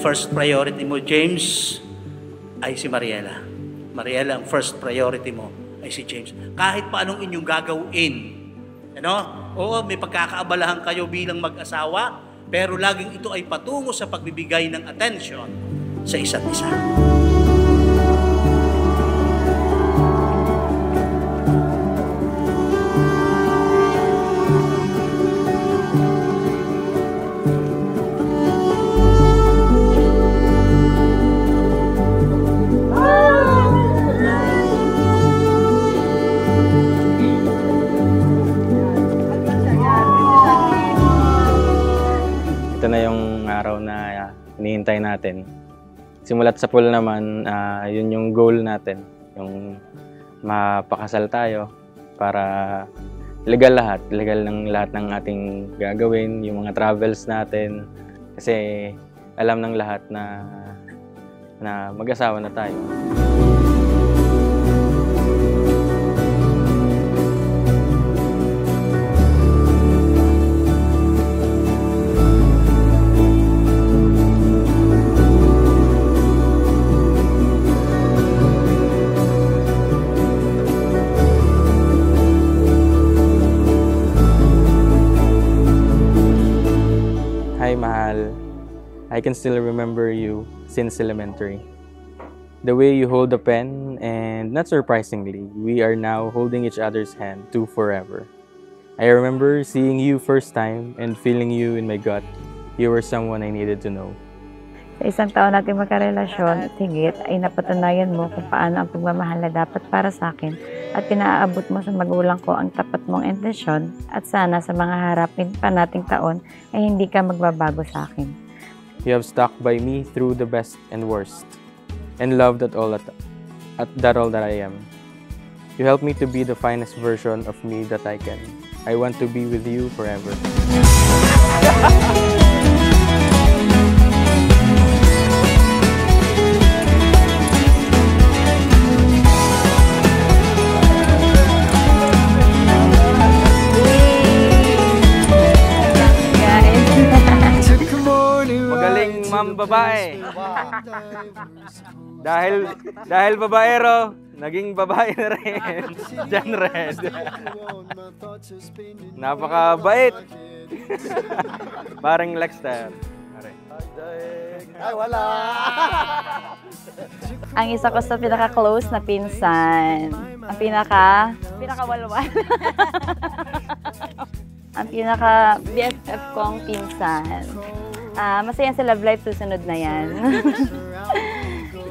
first priority mo, James, ay si Mariela. Mariela, ang first priority mo ay si James. Kahit pa anong inyong gagawin, oo, may pagkakaabalahan kayo bilang mag-asawa, pero laging ito ay patungo sa pagbibigay ng attention sa isa't isa. Ito na yung araw na hinihintay natin. Simulat sa pool naman, yun yung goal natin. Yung mapakasal tayo para legal lahat. Legal ng lahat ng ating gagawin, yung mga travels natin. Kasi alam ng lahat na mag-asawa na tayo. Hi, Mahal. I can still remember you since elementary. The way you hold the pen, and not surprisingly, we are now holding each other's hand to forever. I remember seeing you first time and feeling you in my gut. You were someone I needed to know. Sa isang taon natin magkarelasyon at higit ay napatunayan mo kung paano ang pagmamahal na dapat para sa akin at pinaaabot mo sa magulang ko ang tapat mong intensyon at sana sa mga harapin pa nating taon ay hindi ka magbabago sa akin. You have stuck by me through the best and worst and loved at all that I am. You helped me to be the finest version of me that I can. I want to be with you forever. Magaling ma'am babae. Dahil babaero, naging babae na rin. John Red. Napakabait. Parang Lexter. Ay, wala! Ang isa ko sa pinaka-close na pinsan. Ang pinaka-walwal. Ang pinaka-BFF kong pinsan. Masaya sa love life, susunod na yan.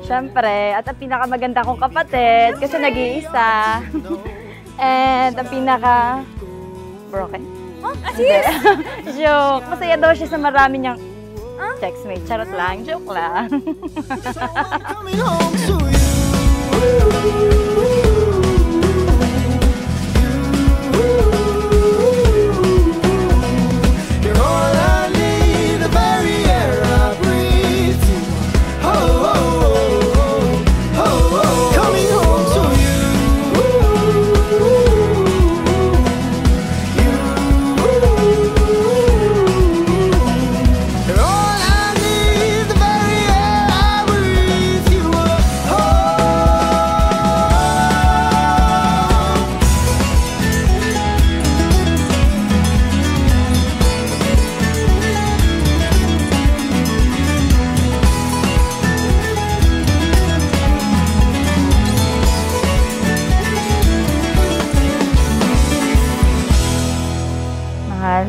Siyempre, at ang pinakamaganda kong kapatid, kasi nag-iisa. And ang pinaka-broken. Joke. Masaya daw siya sa marami niyang textmate. Charot lang. Joke lang.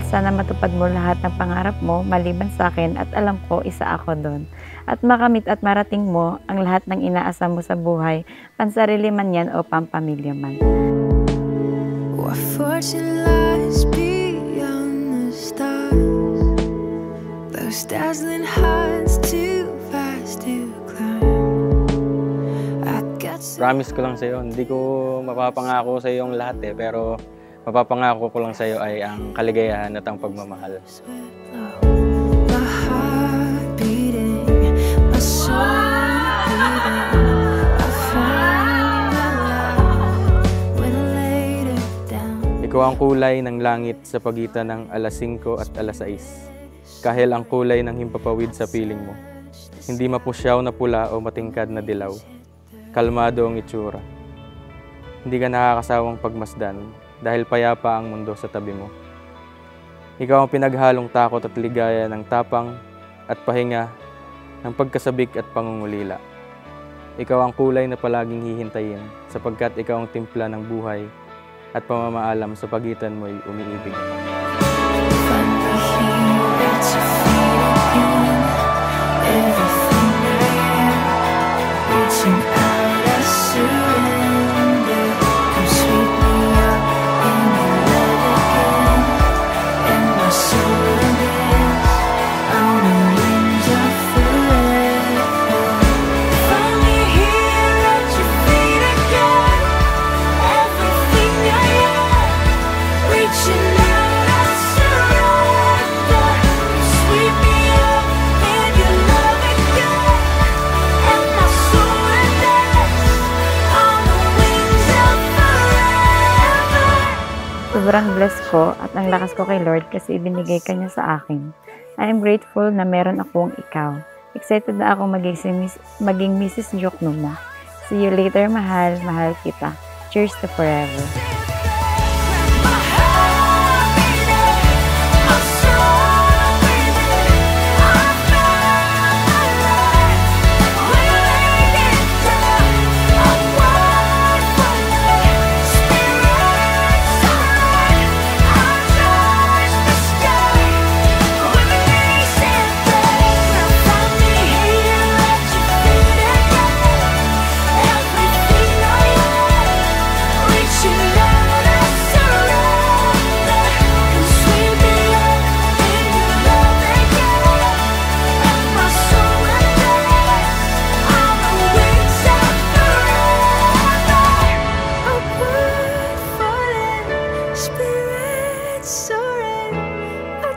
Sana matupad mo lahat ng pangarap mo maliban sa akin at alam ko isa ako doon. At makamit at marating mo ang lahat ng inaasam mo sa buhay, pansarili man yan o pampamilya man. What fortune lies beyond the stars, those dazzling heights too fast to climb. Promise ko lang sa'yo, hindi ko mapapangako sa'yo yung lahat pero mapapangako ko lang sa'yo ay ang kaligayahan at ang pagmamahal. Ikaw ang kulay ng langit sa pagitan ng alas 5 at alas 6. Kahil ang kulay ng himpapawid sa piling mo. Hindi mapusyaw na pula o matingkad na dilaw. Kalmado ang itsura. Hindi ka nakakasawang pagmasdan dahil payapa ang mundo sa tabi mo. Ikaw ang pinaghalong takot at ligaya ng tapang at pahinga, ng pagkasabik at pangungulila. Ikaw ang kulay na palaging hihintayin sapagkat ikaw ang timpla ng buhay at pamamaalam sa pagitan mo'y umiibig. Sobrang blessed ko at ang lakas ko kay Lord kasi ibinigay ka niya sa akin. I am grateful na meron akong ikaw. Excited na ako maging Mrs. Jokno mo. See you later, mahal. Mahal kita. Cheers to forever.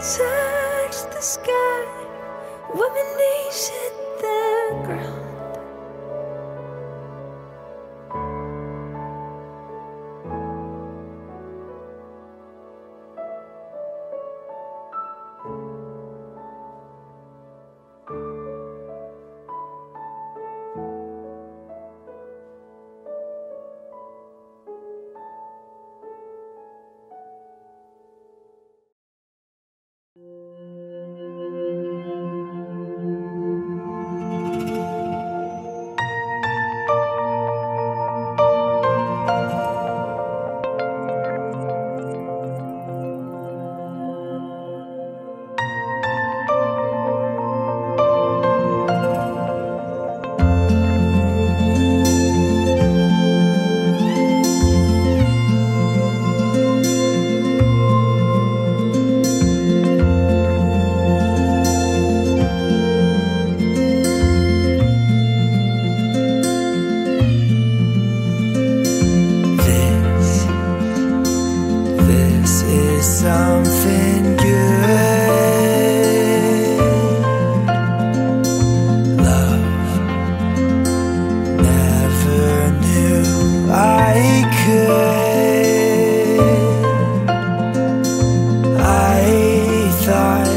Touch the sky when my knees hit the ground. Something good. Love never knew I could. I thought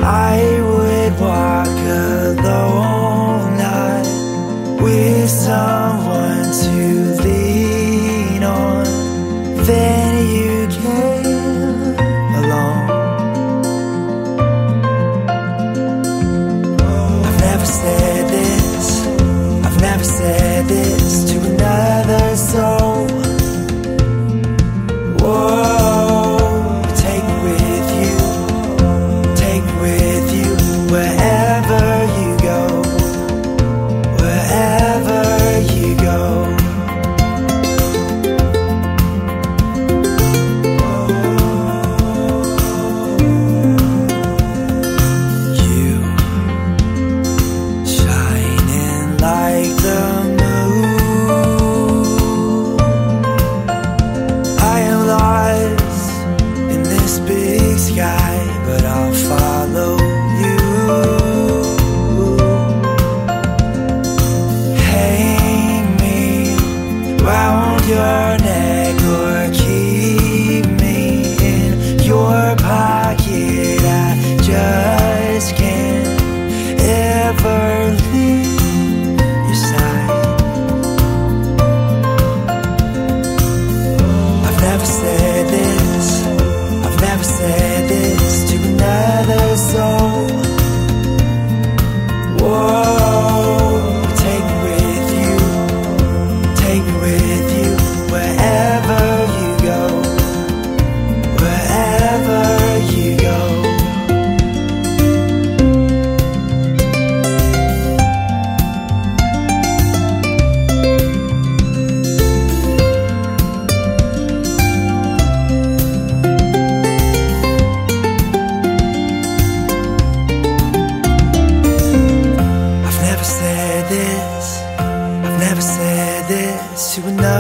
I would walk alone, not with someone to lean on. Then you came along. I've never said this to another soul. Whoa, take me with you, wherever you go, wherever you go. Like the moon, I am lost in this big sky, but I'll follow you. Hang me round your neck or keep me in your pocket. I just can't ever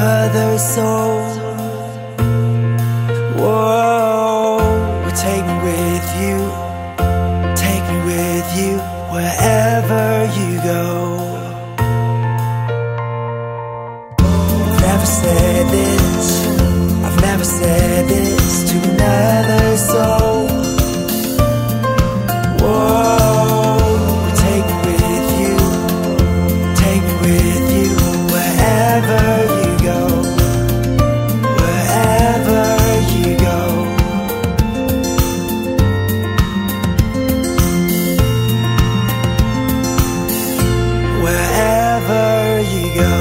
another soul. Whoa, take me with you, take me with you wherever you go. I've never said this, I've never said this to another soul. Whoa, take me with you, take me with you wherever you go, wherever you go. Wherever you go.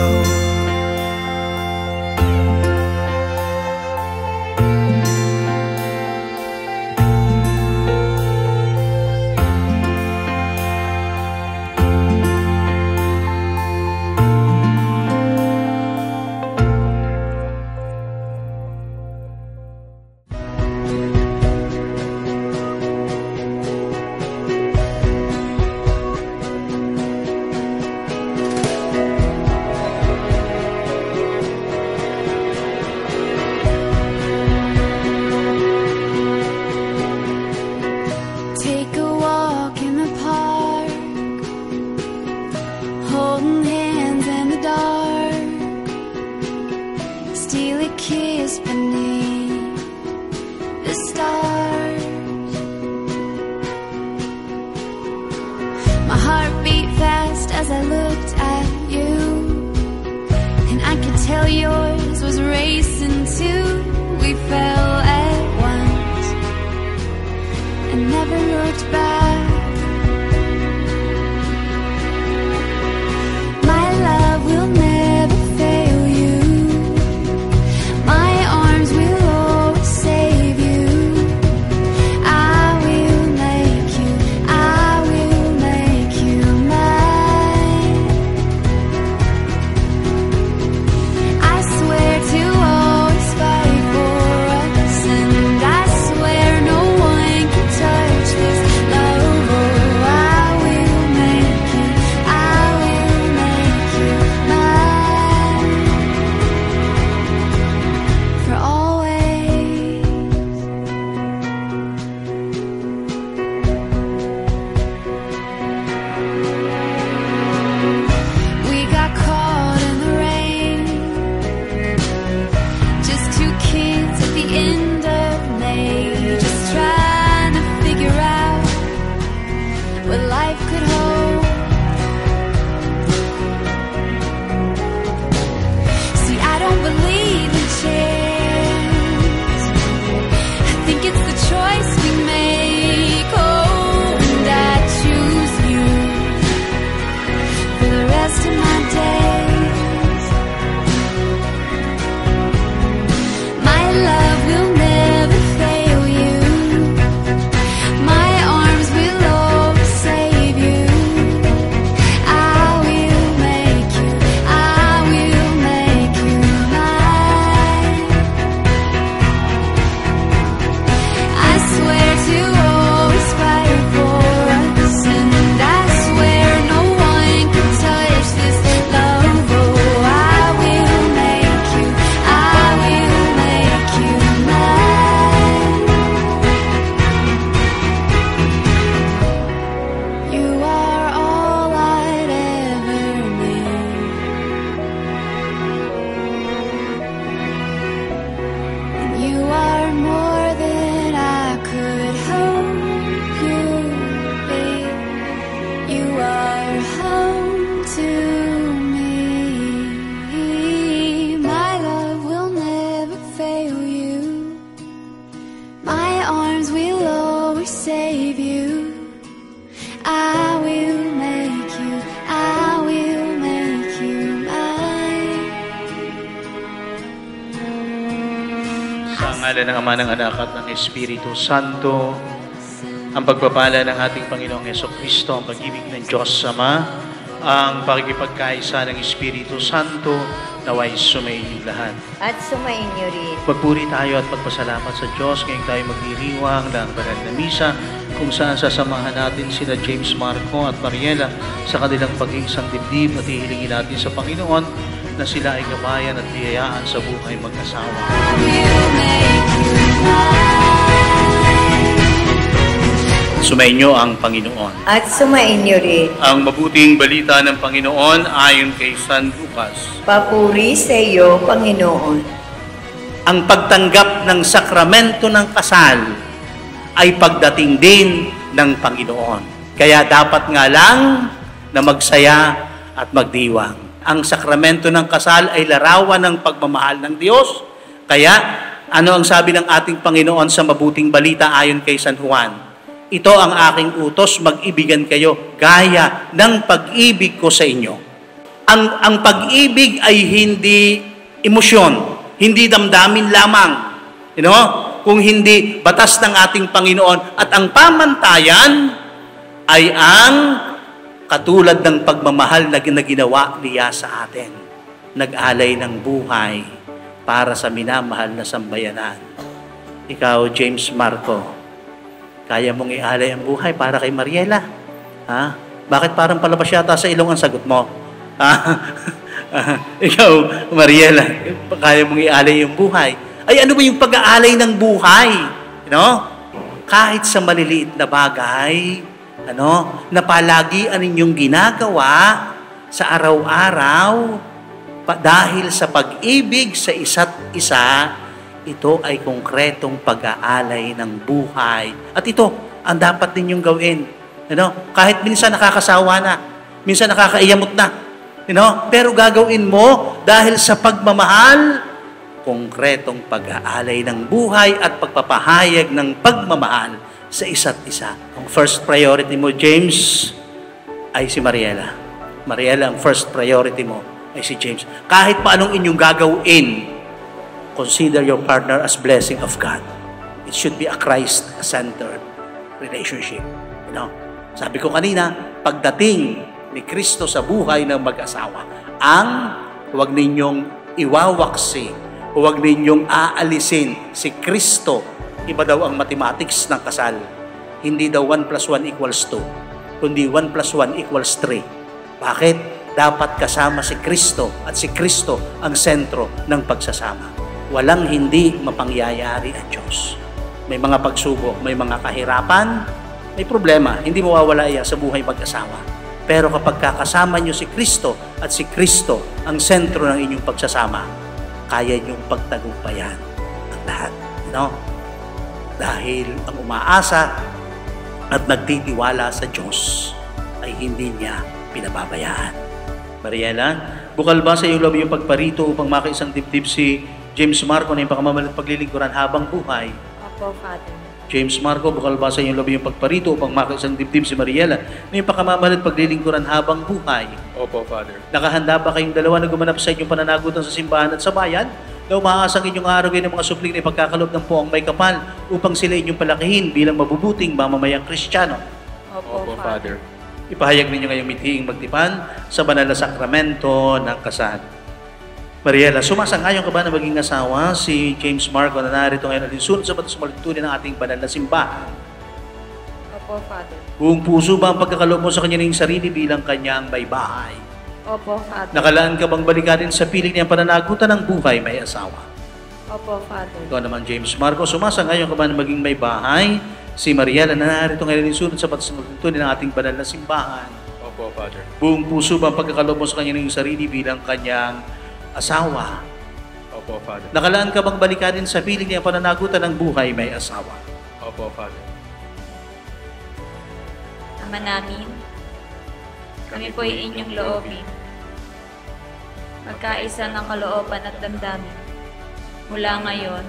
Take a walk in the park, holding hands in the dark, steal a kiss beneath the stars. My heart beat fast as I looked at you, and I could tell yours was racing too. We fell at once and never looked back. My love will never fail you. My arms will always save you. I will make you, I will make you mine. I swear to always fight for us, and I swear no one can touch this love. Oh, I will make you, I will make you mine for always. We got caught in the rain, just two kids at the end of May, just trying to figure out what life could hold. See, I don't believe in chance, I think it's the choice we make. Oh, and I choose you for the rest of my days. My love will never fail you. My arms will always save you. I will make you, I will make you mine. I swear to always fight for us, and I swear no one can touch this love. Oh, I will make you, I will make you mine. You are all I'd ever need, and you are more than I could hope you'd be. You are home to me. My love will never fail you. My arms will always save you. I will make you, I will make you mine. Sa ngalan ng Ama, ng Anak at ng Espiritu Santo, ang pagpapala ng ating Panginoong Hesukristo, ang pag-ibig ng Diyos Ama, ang pakikipagkaisa ng Espiritu Santo, naway sumainyo lahat. At sumainyo rin. Magpuri tayo at magpasalamat sa Diyos ngayong tayo magdiriwang ng banal na misa, kung saan sasamahan natin sina James Marco at Mariela sa kanilang pag-iisang dibdib, at hihilingin natin sa Panginoon na sila ay gabayan at biyayaan sa buhay mag-asawa. will make you mine. Sumainyo ang Panginoon. At sumainyo rin. Ang mabuting balita ng Panginoon ayon kay San Lucas. Papuri sa iyo, Panginoon. Ang pagtanggap ng sakramento ng kasal ay pagdating din ng Panginoon. Kaya dapat nga lang na magsaya at magdiwang. Ang sakramento ng kasal ay larawan ng pagmamahal ng Diyos. Kaya, ano ang sabi ng ating Panginoon sa mabuting balita ayon kay San Juan? Ito ang aking utos, mag-ibigan kayo gaya ng pag-ibig ko sa inyo. Ang pag-ibig ay hindi emosyon, hindi damdamin lamang. Kung hindi batas ng ating Panginoon, at ang pamantayan ay ang katulad ng pagmamahal na ginawa niya sa atin. Nag-alay ng buhay para sa minamahal na sambayanan. Ikaw, James Marco, kaya mong ialay ang buhay para kay Mariela? Ha? Bakit parang palabas yata sa ilong ang sagot mo? Ikaw, Mariela, kaya mong ialay ang buhay? Ay, ano ba yung pag-aalay ng buhay? Kahit sa maliliit na bagay, na palagi ang inyong ginagawa sa araw-araw, dahil sa pag-ibig sa isa't isa, ito ay konkretong pag-aalay ng buhay. At ito, ang dapat ninyong gawin. Kahit minsan nakakasawa na, minsan nakakaiyamot na, pero gagawin mo dahil sa pagmamahal, konkretong pag-aalay ng buhay at pagpapahayag ng pagmamahal sa isa't isa. Ang first priority mo, James, ay si Mariela. Mariela, ang first priority mo ay si James. Kahit pa anong inyong gagawin, consider your partner as blessing of God. It should be a Christ-centered relationship. Sabi ko kanina, pagdating ni Kristo sa buhay ng mag-asawa, huwag ninyong iwawaksi, huwag ninyong aalisin si Kristo. Iba daw ang mathematics ng kasal. Hindi daw 1 plus 1 equals 2, kundi 1 plus 1 equals 3. Bakit? Dapat kasama si Kristo at si Kristo ang sentro ng pagsasama. Walang hindi mapangyayari ang Diyos. May mga pagsubok, may mga kahirapan, may problema. Hindi mawawala iya sa buhay mag-asawa. Pero kapag kakasama nyo si Kristo at si Kristo ang sentro ng inyong pagsasama, kaya nyong pagtagumpayan ang lahat. Dahil ang umaasa at nagtitiwala sa Diyos ay hindi niya pinababayaan. Mariela, bukal ba sa iyong loob yung pagparito upang makaisang dibdib si James Marco na yung pakamamalat paglilingkuran habang buhay? Opo, Father. James Marco, bukal ba sa iyong loob yung pagparito upang makaisang dibdib si Mariela na yung pakamamalat paglilingkuran habang buhay? Opo, Father. Nakahanda ba kayong dalawa na gumanap sa inyong pananagutan sa simbahan at sa bayan? Na umaasang inyong arugin ng mga supling na ipagkakalob ng poong may kapal upang sila inyong palakihin bilang mabubuting mamamayang Kristiyano? Opo, Father. Ipahayag ninyo ngayong mithiing magtipan sa banal na sakramento ng kasal. Mariela, sumasang-ayon ka ba na maging asawa si James Marco na narito ngayon alinsunod sa batas maligtunin ng ating banal na simbahan? Opo, Father. Buong puso ba ang pagkakalob mo sa kanya ng sarili bilang kanyang may bahay? Opo, Father. Nakalaan ka bang balikarin sa piling niyang pananagutan ng buhay may asawa? Opo, Father. Ikaw naman, James Marco, sumasang-ayon ka ba na maging may bahay si Mariela na narito ngayon alinsunod sa batas maligtunin ng ating banal na simbahan? Opo, Father. Buong puso ba ang pagkakalob mo sa kanya ng sarili bilang kanyang asawa? Opo, Father. Nakalaan ka bang balikarin sa piling niyang pananagutan ng buhay may asawa? Opo, Father. Ama namin, kami po ay inyong loobin. Magkaisa ng kalooban at damdamin. Mula ngayon,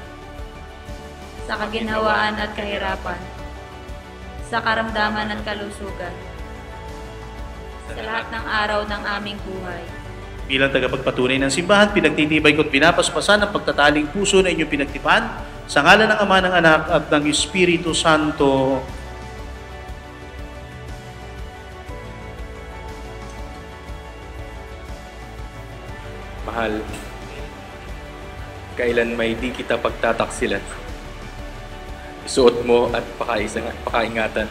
sa kaginhawaan at kahirapan, sa karamdaman at kalusugan, sa lahat ng araw ng aming buhay. Bilang tagapagpatunay ng simbahan, pinagtitibay ko't pinapaspasan ang pagtataling puso na inyong pinagtipan sa ngalan ng Ama, ng Anak at ng Espiritu Santo. Mahal, kailan may di kita pagtataksilan. Isuot mo at pakaingatan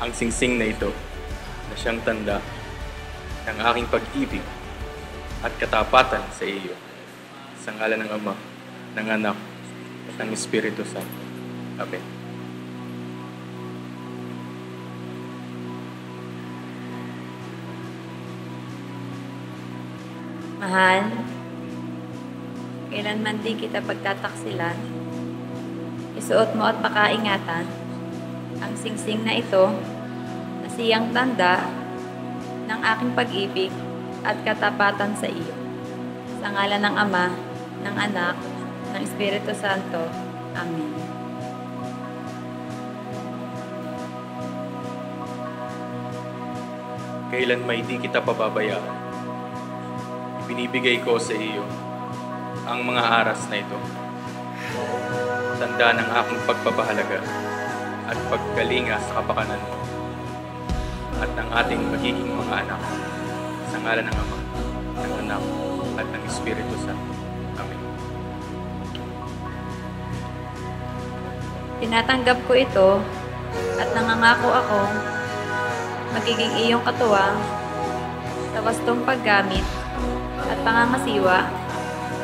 ang singsing na ito na siyang tanda ng aking pag-ibig at katapatan sa iyo. Sa ngalan ng Ama, ng Anak, at ng Espiritu Santo. Amen. Mahal, kailanman di kita pagtataksilan. Isuot mo at pakaingatan ang singsing na ito na siyang tanda ng aking pag-ibig at katapatan sa iyo. Sa ngalan ng Ama, ng Anak, ng Espiritu Santo. Amen. Kailan may di kita pababayaan, ibinibigay ko sa iyo ang mga aras na ito. Tanda ng aking pagpapahalaga at pagkalinga sa kapakanan mo at ng ating magiging mga anak. Sa ngalan ng Ama, ng Anak, at ng Espiritu Santo. Amen. Tinatanggap ko ito at nangangako ako magiging iyong katuwang sa wastong paggamit at pangangasiwa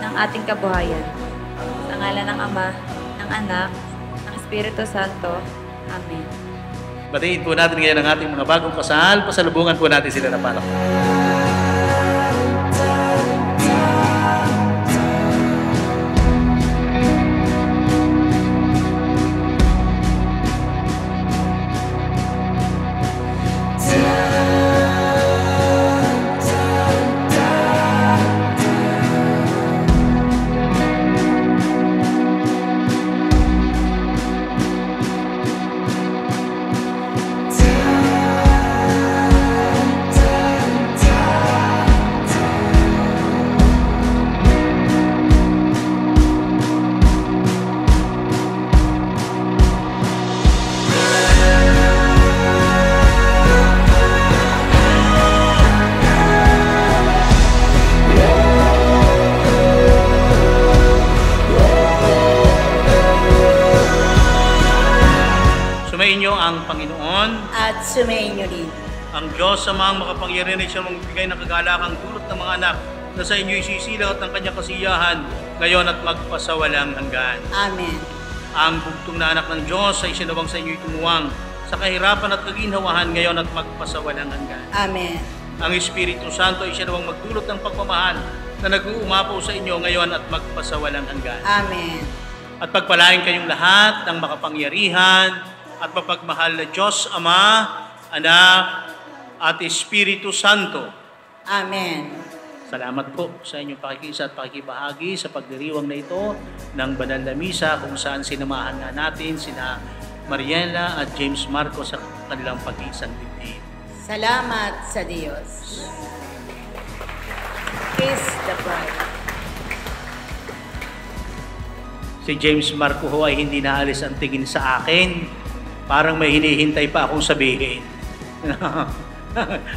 ng ating kabuhayan. Sa ngalan ng Ama, ng Anak, ng Espiritu Santo. Amen. Batiin po natin ngayon ang ating mga bagong kasal. Pasalubungan po natin sila na palak. Sumainyo ang Panginoon At sumainyo rin. ang Diyos sa mga makapangyarihan ay siya magbigay ng kagalakang dulot ng mga anak na sa inyo isisilang at ng kanyang kasiyahan ngayon at magpasawalang hanggan. Amen. Ang bugtong na anak ng Diyos ay sinawang sa inyo'y tumuwang sa kahirapan at kaginhawahan ngayon at magpasawalang hanggan. Amen. Ang Espiritu Santo ay sinawang magdulot ng pagmamahal na nag-uumapaw sa inyo ngayon at magpasawalang hanggan. Amen. At pagpalain kayong lahat ng makapangyarihan at mapagmahal na Diyos Ama, Anak, at Espiritu Santo. Amen. Salamat po sa inyong pakikisa at pakikibahagi sa pagdiriwang na ito ng Banal na Misa kung saan sinamahan nga natin sina Mariela at James Marco sa kanilang pag-iisang dibdib. Salamat sa Diyos. Kiss the bride. Si James Marco ho ay hindi naalis ang tingin sa akin. Parang may hinihintay pa akong sabihin.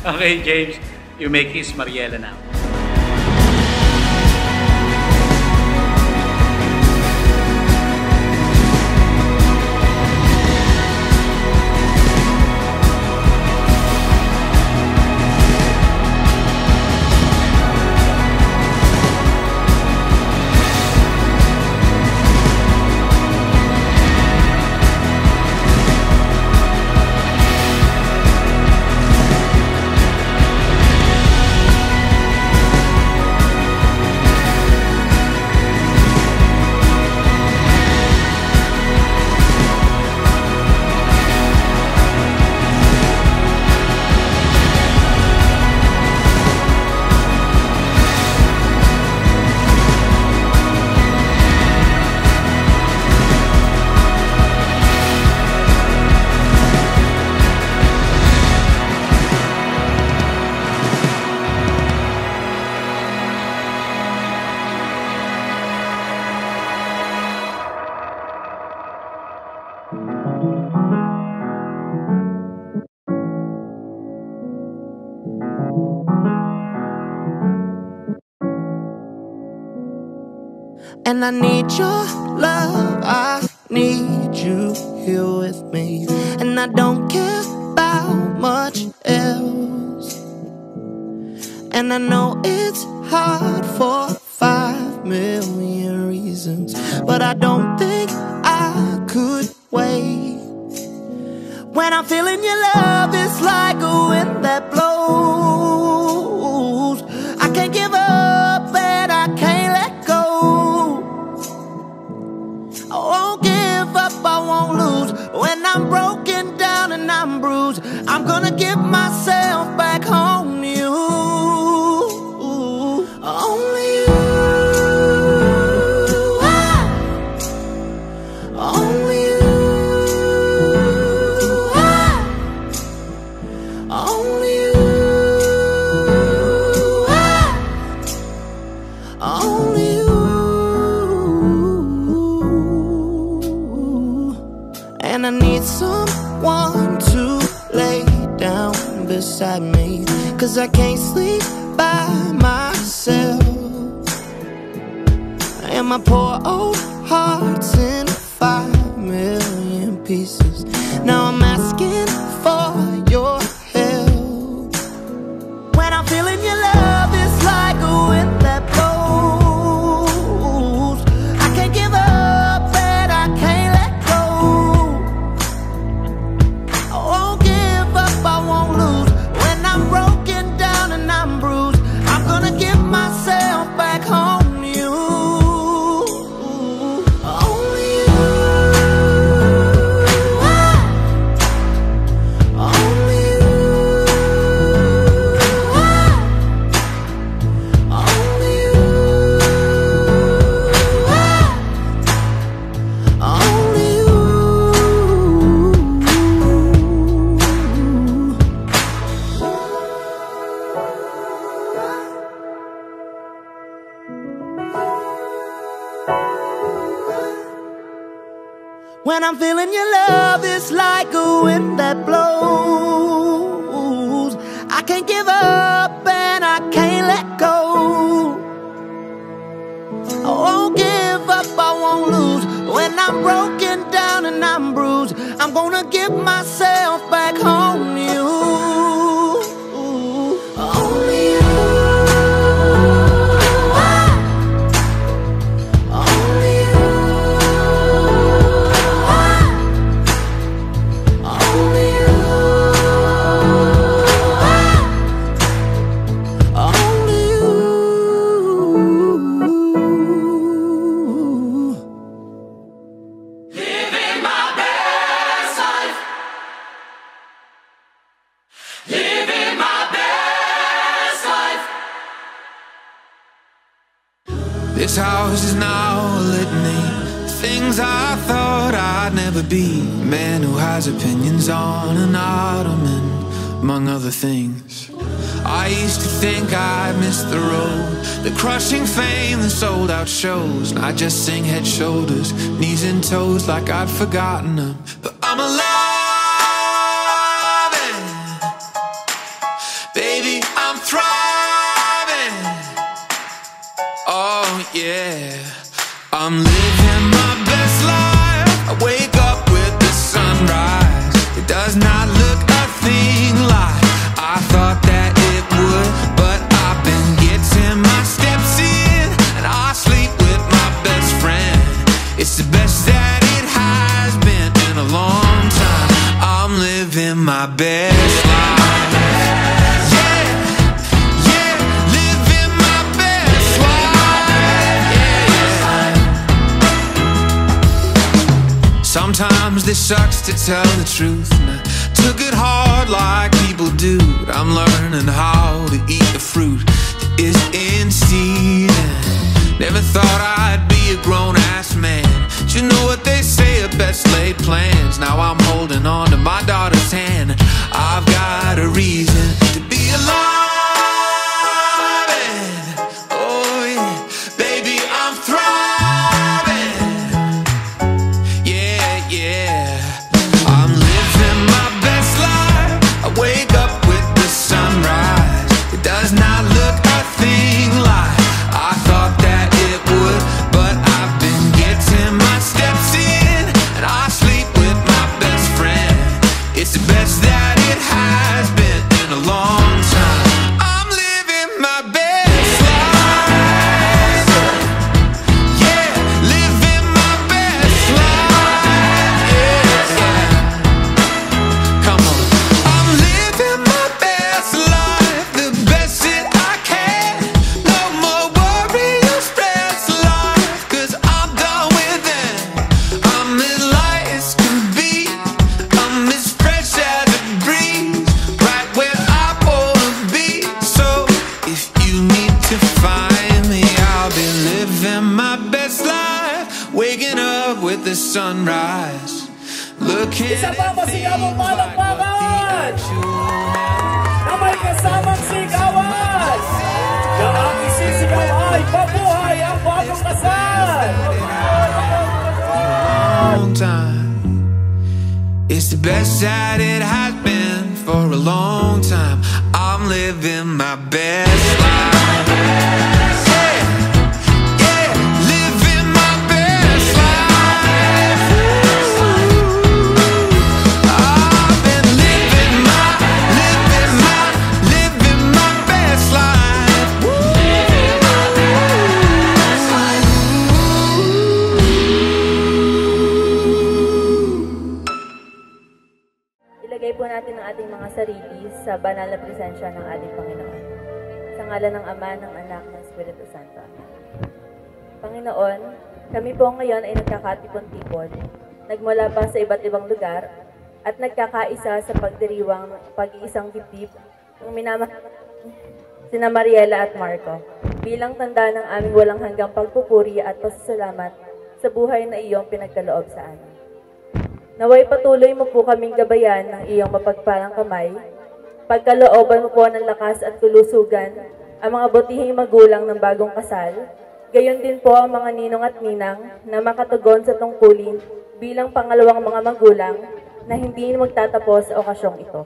Okay, James, you may kiss Mariela now. And I need your love, I need you here with me. And I don't care about much else. And I know it's heart for 5 million reasons, but I don't think I could wait. When I'm feeling your love, it's like a wind that blows. I can't give up and I can't let go. I won't give up, I won't lose. When I'm broken down and I'm bruised, I'm gonna give myself back home to you. Only you. Only you. Only you. Only you. And I need someone to lay down beside me, 'cause I can't sleep by myself. And my poor old heart's in 5 million pieces. Now I'm asking for your help. When I'm feeling your love, it's like a wind that blows. I can't give up and I can't let go. I won't give up, I won't lose. When I'm broken down and I'm bruised, I'm gonna give myself back home to you. Only you. Only you. Only you. Only you. When I'm feeling your love, it's like a wind that blows. I can't give up and I can't let go. I won't give up, I won't lose. When I'm broken down and I'm bruised, I'm gonna give myself back home to you. Only you. Only you. Only you. Only you. This house is now a litany. Things I thought I'd never be. Man who has opinions on an ottoman, among other things. I used to think I'd missed the road, the crushing fame, the sold out shows. And I just sing head, shoulders, knees and toes like I'd forgotten them. But I'm alive, and baby, I'm thriving. Oh yeah, I'm living my best life. I wake up with the sunrise. It does not look a thing like I thought that it would, but I've been getting my steps in, and I sleep with my best friend. It's the best that it has been in a long time. I'm living my best life. Sometimes this sucks to tell the truth, and I took it hard like people do. But I'm learning how to eat the fruit that is in season. Never thought I'd be a grown-ass man. But you know what they say, a best laid plans. Now I'm holding on to my daughter's hand. I've got a reason to be alive, and oh yeah, baby, I'm thriving. I'm living my best life. I wake up with the sunrise. It does not look a thing like I thought that it would, but I've been getting my steps in. my best life, waking up with the sunrise. Looking Isa pa masigabong palakpakan na may kasamang sigawan. Yang ang isisigaw ay pabuhay ang bagong kasal. Long time. It's the best that it has been for a long time. I'm living my best life. Ilagay po natin ang ating mga sarili sa banal na presensya ng ating Panginoon. Sa ngalan ng Ama, ng Anak, ng Espiritu Santo. Panginoon, kami po ngayon ay nagkakatipon-tipon, nagmula pa sa iba't ibang lugar, at nagkakaisa sa pagdiriwang ng pag-iisang dibdib ng sina Mariela at Marco, bilang tanda ng aming walang hanggang pagpupuri at pasasalamat sa buhay na iyong pinagkaloob sa amin. Naway patuloy mo po kaming gabayan ng iyong mapagpalang kamay, pagkalooban mo po ng lakas at kulusugan ang mga butihing magulang ng bagong kasal, gayon din po ang mga ninong at ninang na makatugon sa tungkulin bilang pangalawang mga magulang na hindi magtatapos sa okasyong ito.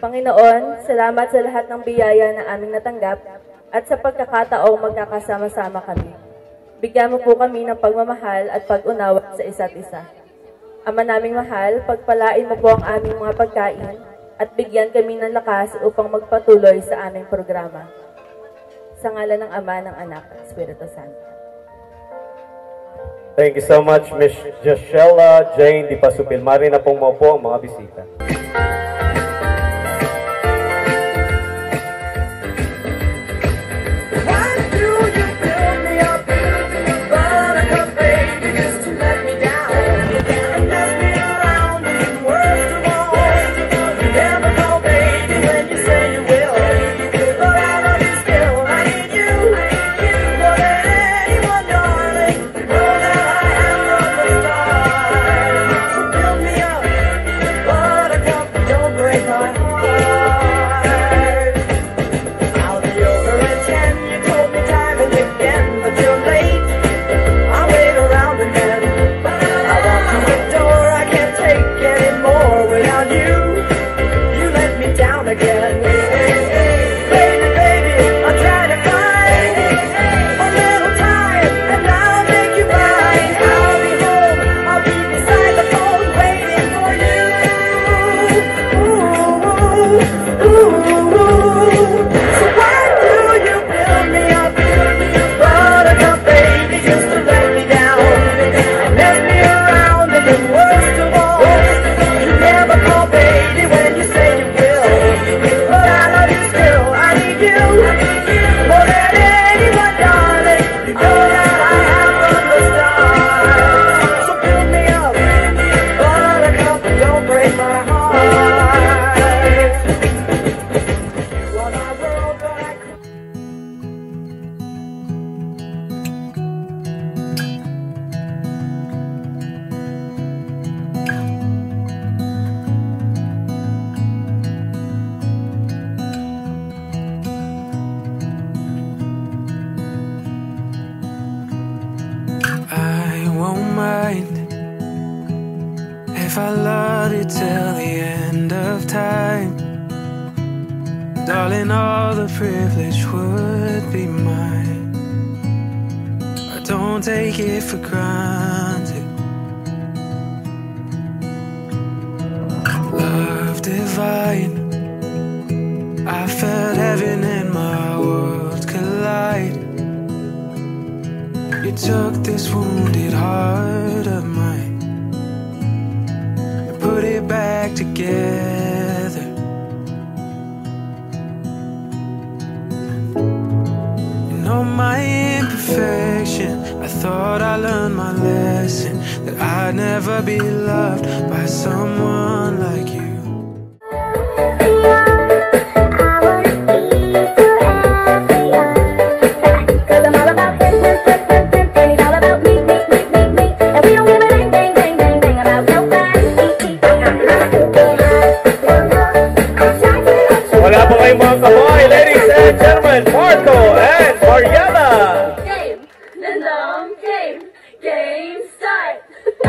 Panginoon, salamat sa lahat ng biyaya na aming natanggap at sa pagkakataong magkakasama-sama kami. Bigyan mo po kami ng pagmamahal at pag-unawa sa isa't isa. Ama naming mahal, pagpalain mo po ang aming mga pagkain at bigyan kami ng lakas upang magpatuloy sa aming programa. Sa ngalan ng Ama, ng Anak, at Espiritu Santo. Thank you so much, Miss Joshella Jane Di Pasupil. Mari na pong maupo ang mga bisita. If I loved it till the end of time, darling, all the privilege would be mine. I don't take it for granted. Love divine, I felt heaven and my world collide. You took this wounded heart of mine, put it back together. You know my imperfection, I thought I learned my lesson, that I'd never be loved by someone like you. I'm all about business. Game start! My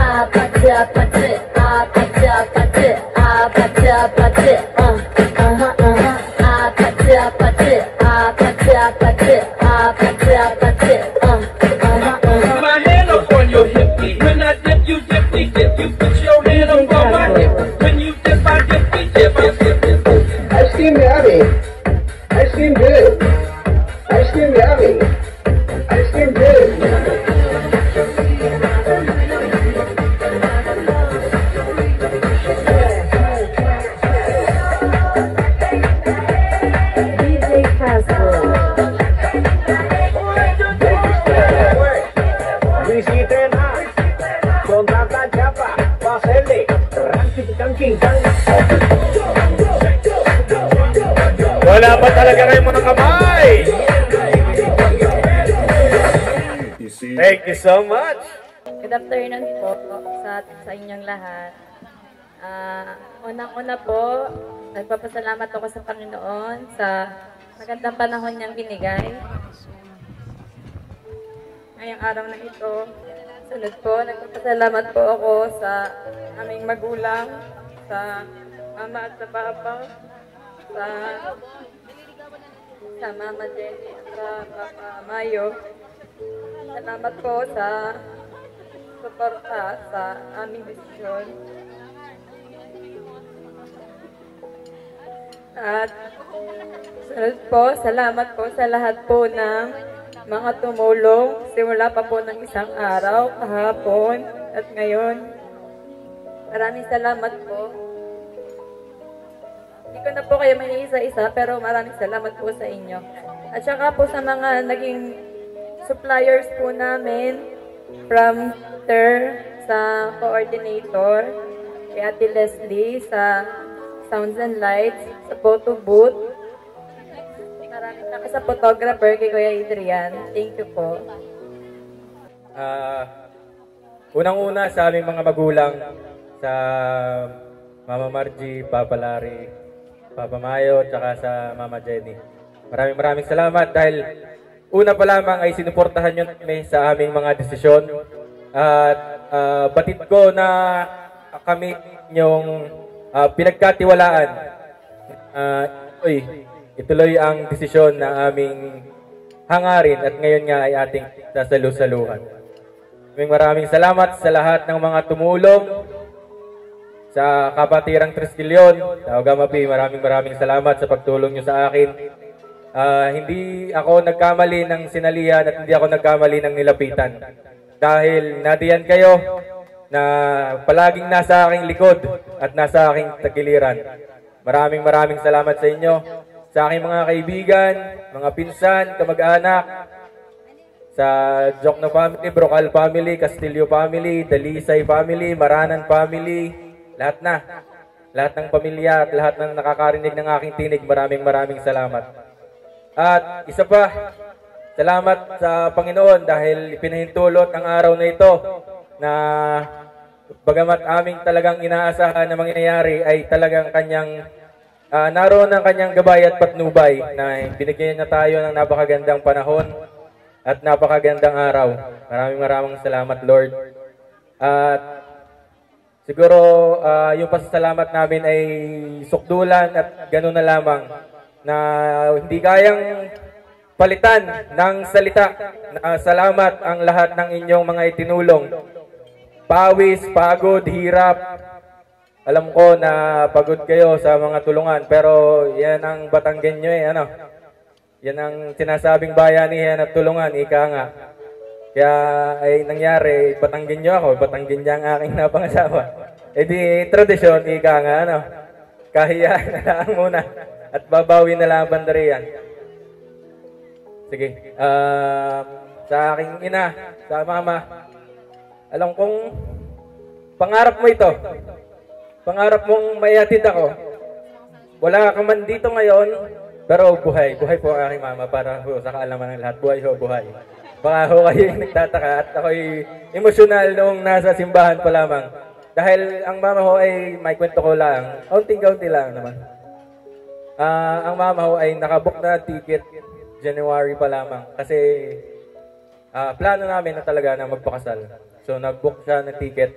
hand up on your hip. When I dip, you dip, me dip. You put your hand up on my hip. When you dip, I dip, me dip. I dip. Ice cream yummy. Ice cream good. Ice cream yummy. Ice cream good. DJ Castro. Visiten a Sondata Japa Pasele Ranking Kangking Kang. Wala pa talaga kayo mga kamay. Thank you so much. Good afternoon po sa inyong lahat. Unang-una po, nagpapasalamat ako sa Panginoon sa magandang panahon niyang binigay. Ngayong araw na ito, sunod po, nagpapasalamat po ako sa aming magulang, sa mama at sa papa, sa mama Jenny at sa papa Mayo. Salamat po sa suporta sa aming desisyon. At sunod po, salamat po sa lahat po ng mga tumulong simula pa po ng isang araw, kahapon at ngayon. Maraming salamat po. Hindi ko na po kayo may isa-isa pero maraming salamat po sa inyo. At saka po sa mga naging suppliers po namin from sa coordinator, kay Ate Leslie, sa Sounds and Lights, sa photo booth, maraming salamat sa photographer kay Kuya Adrian. Thank you po. Unang-una sa aming mga magulang, sa Mama Margie, Papa Larry, Papa Mayo, tsaka sa Mama Jenny. Maraming salamat dahil una pa lamang ay sinuportahan nyo kami sa aming mga desisyon. At batid ko na kami yung pinagkatiwalaan. Ituloy ang desisyon na aming hangarin at ngayon nga ay ating sasalu-saluhan. Maraming salamat sa lahat ng mga tumulong sa Kabatirang Triskelion, sa Ogamapi. Maraming salamat sa pagtulong nyo sa akin. Hindi ako nagkamali ng sinalihan at hindi ako nagkamali ng nilapitan. Dahil nadiyan kayo na palaging nasa aking likod at nasa aking tagiliran. Maraming salamat sa inyo. Sa aking mga kaibigan, mga pinsan, kamag-anak, sa Jokno family, Brocal family, Castillo family, Dalisay family, Maranan family, lahat ng pamilya at lahat ng nakakarinig ng aking tinig, maraming salamat. At isa pa, salamat sa Panginoon dahil ipinahintulot ang araw na ito na bagamat aming talagang inaasahan na mangyayari ay talagang kanyang naroon ang kanyang gabay at patnubay na binigyan niya tayo ng napakagandang panahon at napakagandang araw. Maraming salamat, Lord. At siguro yung pasasalamat namin ay sukdulan at gano'n na lamang na hindi kayang palitan ng salita. Salamat ang lahat ng inyong mga itinulong. Pawis, pagod, hirap. Alam ko na pagod kayo sa mga tulungan, pero yan ang Batanggenyo Yan ang sinasabing bayanihan at tulungan, ika nga. Kaya ay nangyari, Batanggenyo ako, Batanggenyo ang aking napangasawa. E di tradisyon, ika nga, kahiyaan na lang muna at babawi na lang ang bandariyan. Sige, sa aking ina, sa mama, alam kong pangarap mo ito. Pangarap mong maihatid ako. Wala ka man dito ngayon, pero buhay. Buhay po ang aking mama para sa kaalaman ng lahat. Buhay ho, buhay. Baka ho kayo nagtataka at ako'y emosyonal noong nasa simbahan pa lamang. Dahil ang mama ho ay may kwento ko lang. Kaunting-kaunti lang naman. Ang mama ho ay nakabook na ticket January pa lamang. Kasi plano namin na talaga na magpakasal. So nag-book siya ng ticket.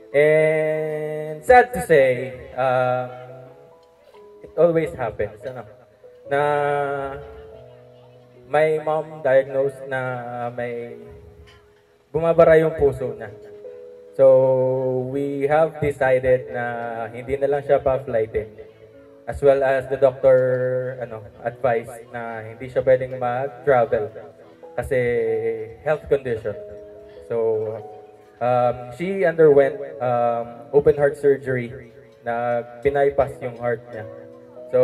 And sad to say, it always happens. Na may mom diagnosed na may bumabara yung puso niya. So we have decided na hindi na lang siya pa-flightin. As well as the doctor advised na hindi siya pwedeng mag-travel kasi health condition. So she underwent open heart surgery na binaypass yung heart niya. So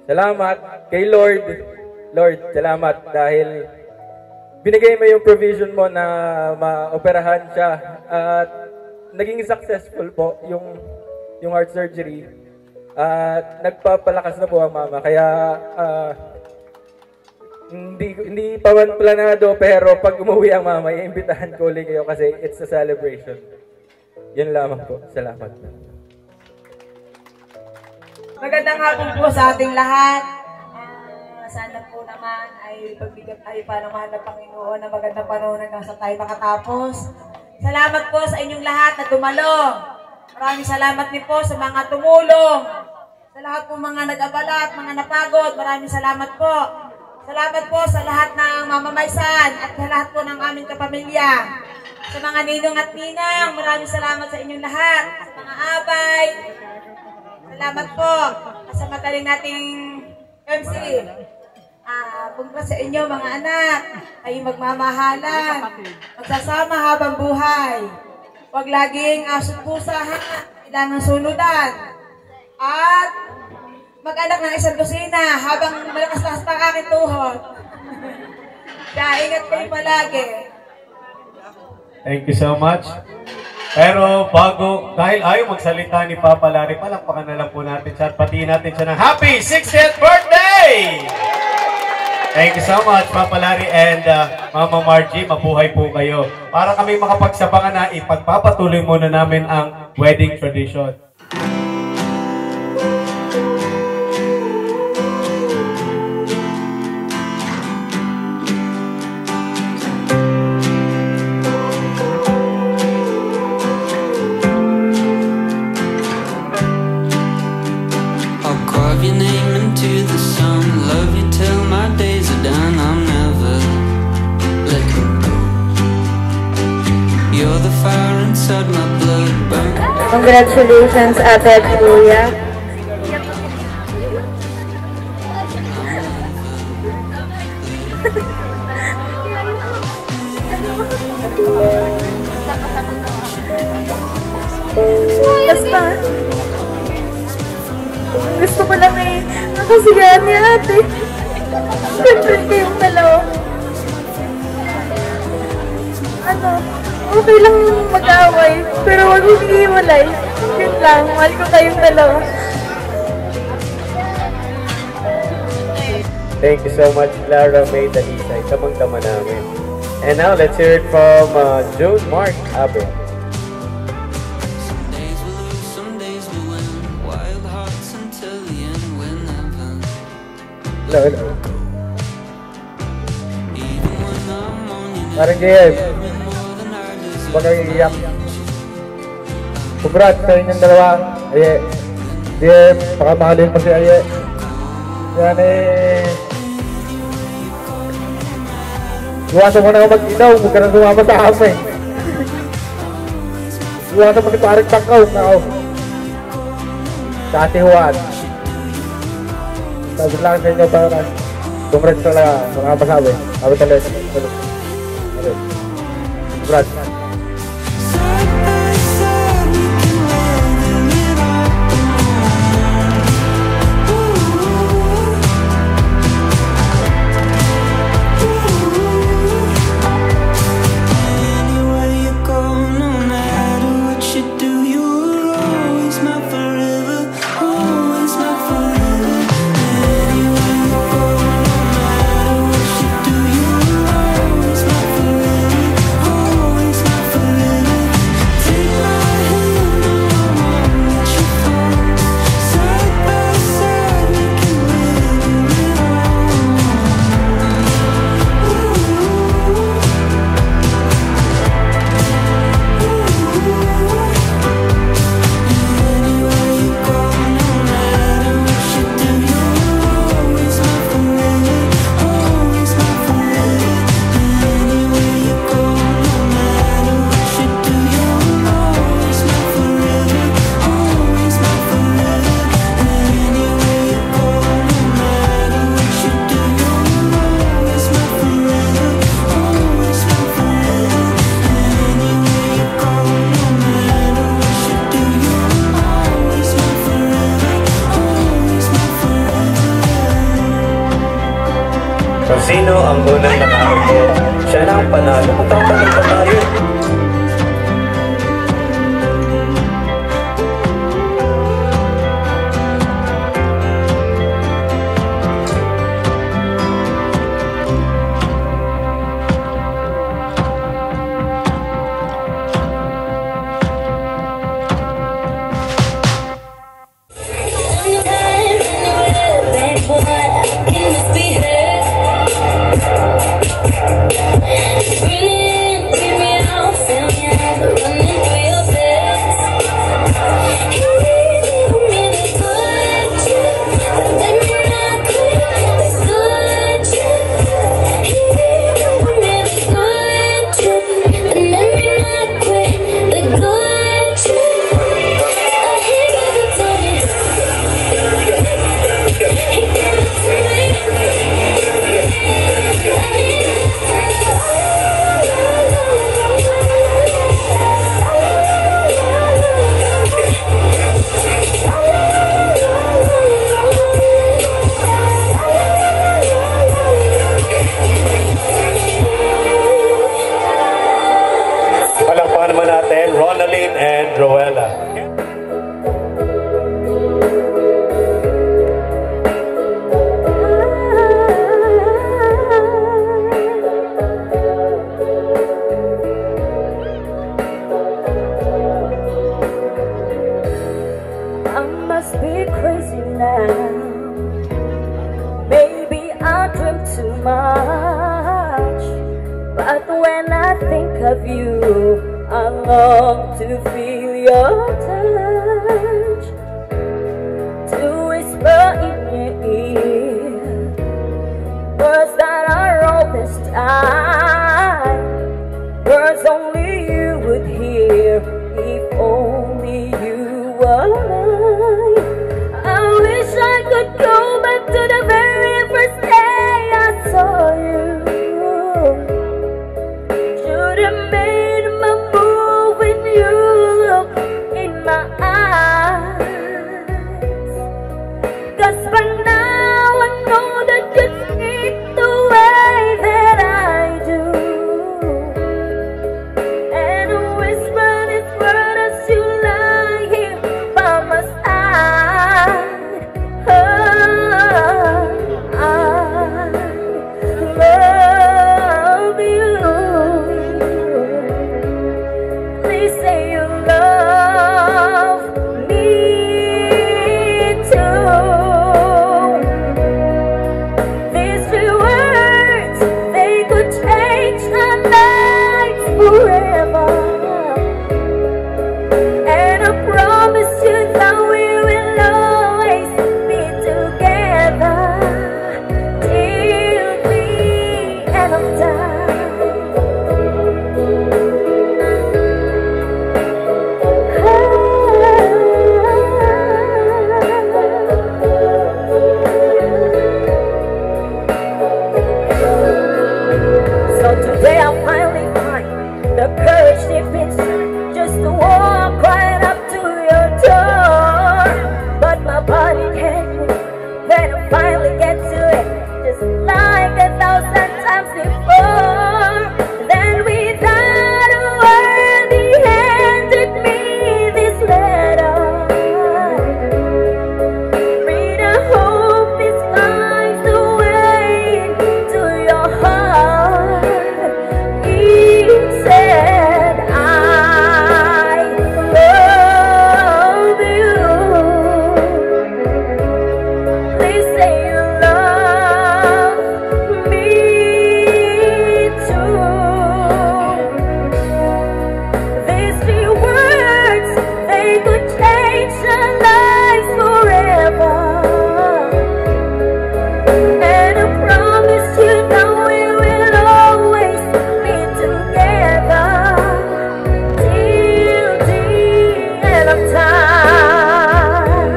salamat kay Lord. Lord, salamat dahil binigay mo yung provision mo na maoperahan siya at naging successful po yung heart surgery. At nagpapalakas na po ang mama. Kaya hindi pa man planado, pero pag umuwi ang mama, iimbitahan ko ulit kayo kasi it's a celebration. Yun lamang po. Salamat. Magandang hapon po sa ating lahat. Sana po naman ay pagbigyan tayo para mahal na Panginoon na magandang panahon hanggang sa tayo makatapos. Salamat po sa inyong lahat na dumalo. Maraming salamat din po sa mga tumulong. Sa lahat po mga nag-abala at mga napagod, maraming salamat po. Salamat po sa lahat ng mamamaysan at sa lahat po ng aming kapamilya. Sa mga ninong at ninang, maraming salamat sa inyong lahat. Sa mga abay, salamat po. At sa magaling nating MC, congrats sa inyo mga anak. Ay magmamahalan, magsasama habang buhay. Huwag laging asot pusa ha, kailangan sunudan. At mag-anak ng isang kusina habang malakas-lakas pa aking tuhod. Kaya ingat kayo palagi. Thank you so much. Pero dahil ayaw magsalita ni Papa Larry, palakpakan na lang po natin siya at patiin natin siya ng happy 60th birthday! Thank you so much, Papa Larry and Mama Margie. Mabuhay po kayo. Para kami makapagsabangan na ipagpapatuloy muna namin ang wedding tradition. I'll carve your name into the sun, love you till my days are done. I'm never letting go. You're the fire inside my blood, burn. Congratulations, Ate at Kuya. Basta, gusto ko lang nakasigahan ni ate. Siyempre kayong dalawa. Okay lang mag-away, pero huwag mong iiwalay. Yun lang, mahal ko kayong dalawa. Thank you so much, Clara May Danisa. Tamang-tama namin. And now, let's hear it from June Mark Abe. Hello, hello. Parang JF. Huwag kang iiyak. Congrats sa inyong dalawa. Aye. JF, baka mahalin mo si Aye. Yan iwasan mo na ako mag-inaw. Huwag ka na sumama sa amin. Iwasan mo ni Paring Tangkaw na ako. Sa Ate Juan. Sabi lang sa inyo para congrats talaga mga masabi. Sabi talaga. Congrats. Always my Kung sino ang unang nakaupo, siya na ang panalo. Magtatanong pa tayo. Palakpakan naman natin, Ronaldine and Roella. I must be crazy now. Maybe I dream too much. But when I think of you, I long to feel your touch, to whisper in your ear words that are all this time, words only you would hear if only you were mine. I wish I could go back to the very first day I saw you. Should have made my move when you look in my eyes. 'Cause by now I know that you think the way that I do. And I whisper this word as you lie here by my side. Oh, I love you. Please say you love me too. These few words, they could change our lives forever. And I promise you that we will always be together till the end of time. So today I finally find the courage deep inside just to walk right up to your door. But my body can't move, then I finally get to it, just like 1,000 times before. Then without a word, he handed me this letter. Read, I hope this finds the way to your heart. He said, I love you. Please say you love me too. These few words, they could change our lives forever. And I promise you that we will always be together till the end of time.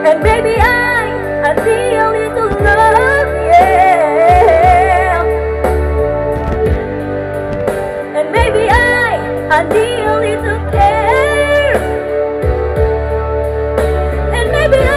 And maybe I need a little love, yeah. And maybe I need a little care. And maybe I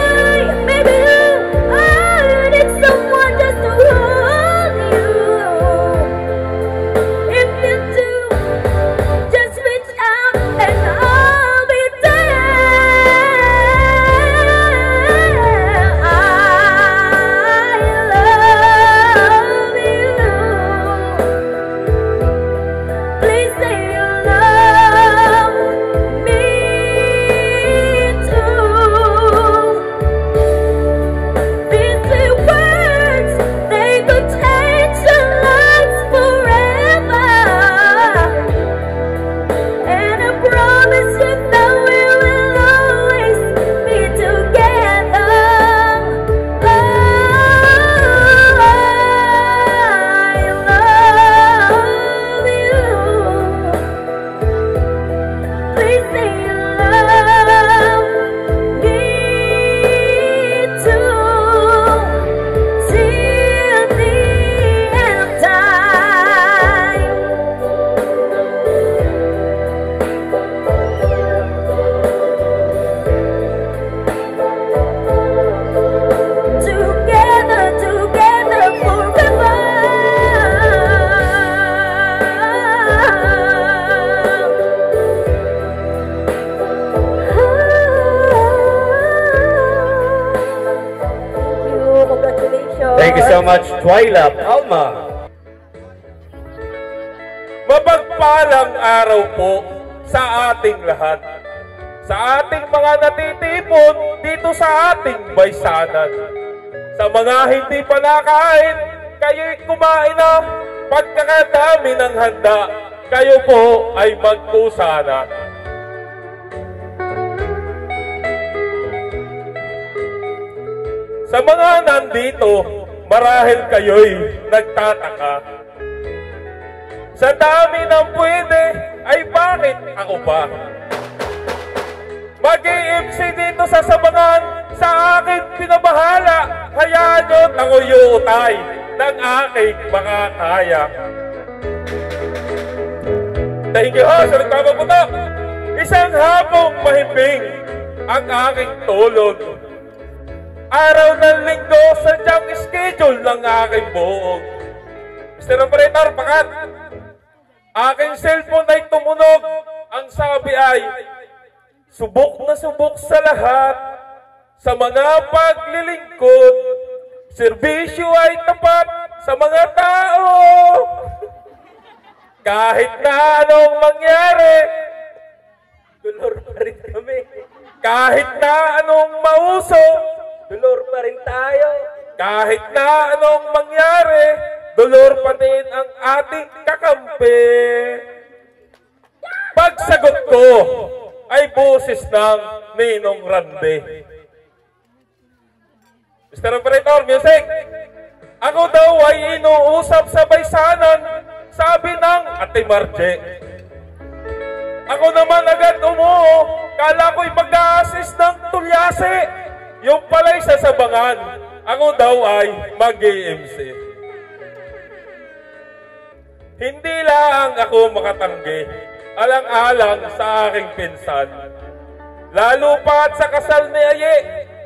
much, Twyla Palma. Mapagpalang araw po sa ating lahat. Sa ating mga natitipon dito sa ating baysanan. Sa mga hindi pa nakain, kayo'y kumain na. Pagkakadami ng handa, kayo po ay magkusa na. Sa mga nandito, marahil kayo'y nagtataka. Sa dami ng pwede, ay bakit ako pa? Mag-i-MC dito sa Sabangan, sa akin pinabahala. Hayaan nyo ako yutay ng aking mga kaya. Thank you, sa nagpapaputo. Isang hapong mahimbing ang aking tulog. Araw ng linggo, sadyang schedule ng aking buong. Mr. Operator, pakat. Aking cellphone ay tumunog. Ang sabi ay, subok na subok sa lahat, sa mga paglilingkod, serbisyo ay tapat sa mga tao. Kahit na anong mangyari, dolor pa rin kami. Kahit na anong mauso, dolor pa rin tayo. Kahit na anong mangyari, dolor pa din ang ating kakampi. Pagsagot ko ay boses ng Ninong Rande. Mr. Operator, music! Ako daw ay inuusap sa baysanan, sabi ng Ate Marje. Ako naman agad umuo, kala ko'y mag-a-assist ng tulyase. Yung pala'y sa Sabangan, ako daw ay mag-EMC. Hindi lang ako makatanggi, alang-alang sa aking pinsan. Lalo pa at sa kasal ni Aye,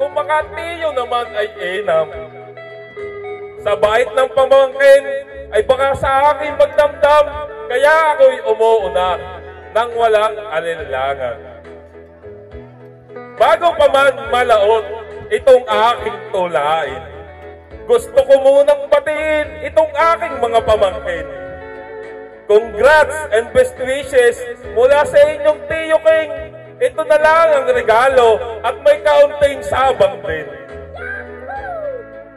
kung makatiyo naman ay enam. Sa bait ng pamangkin, ay baka sa akin magdamdam, kaya ako'y umuuna nang walang alinlangan. Bago pa man malaot itong aking tulain, gusto ko munang batiin itong aking mga pamangkin. Congrats and best wishes mula sa inyong Tiyo King. Ito na lang ang regalo at may kaunting sabang din.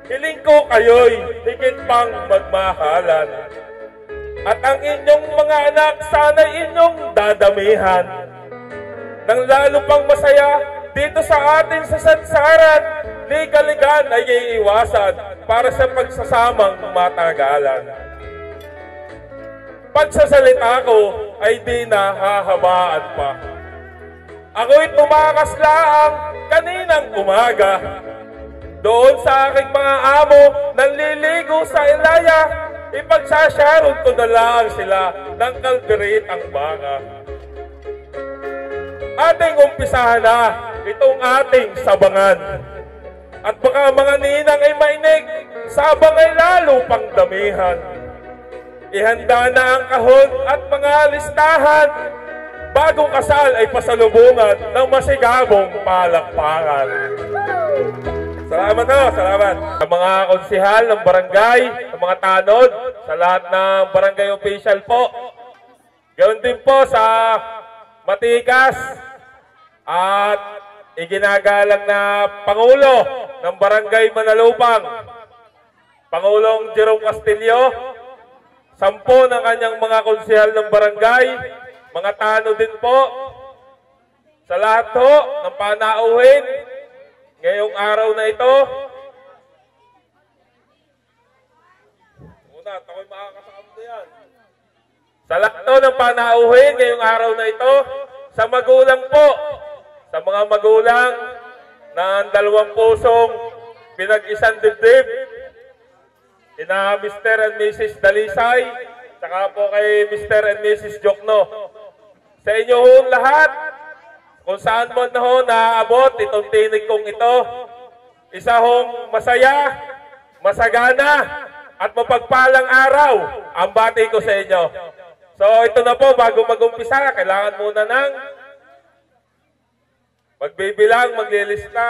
Hiling ko kayo'y higit pang magmahalan. At ang inyong mga anak sana'y inyong dadamihan. Nang lalo pang masaya dito sa atin sa sansaran, liga-ligan ay iiwasan para sa pagsasamang matagalan. Pagsasalita ko ay di na hahabaan pa. Ako'y tumakas laang kaninang umaga. Doon sa aking mga amo nanliligo sa ilaya, ipagsasyaron ko na lang sila ng kalderitang baka. Ating umpisahan na itong ating sabangan. At baka mga ninang ay mainig, sabang ay lalo pang damihan. Ihanda na ang kahon at mga listahan. Bagong kasal ay pasalubungan ng masigabong palakpakan. Salamat na, salamat. Sa mga konsihal ng barangay, sa mga tanod, sa lahat ng barangay official po. Ganoon din po sa Matikas at iginagalang na Pangulo ng Barangay Manalupang, Pangulong Jerome Castillo, 10 ng kanyang mga konsihal ng barangay, mga tanod din po, sa lahat po ng panauhin ngayong araw na ito. Ako'y makakasama ko yan. Sa lahat ng panauhin ngayong araw na ito, sa magulang po, sa mga magulang na dalawang pusong pinag-isang dibdib, ina Mr. and Mrs. Dalisay, saka po kay Mr. and Mrs. Jokno. Sa inyo hong lahat, kung saan mo na ho naaabot itong tinig kong ito, isa hong masaya, masagana, at mapagpalang araw ang bati ko sa inyo. So ito na po, bago mag-umpisa, kailangan muna ng magbibilang, maglilista.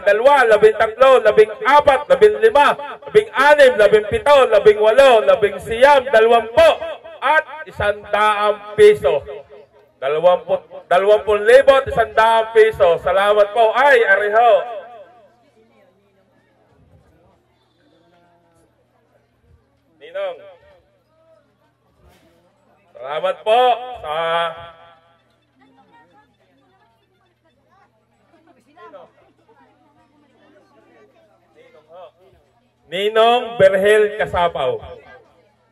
12, 13, 14, 15, 16, 17, 18, 19, 20, at 100 piso. 20,000 at 100 piso. Salamat po. Ay, ariho. Ninong. Salamat po sa Ninong Berhel Kasapaw.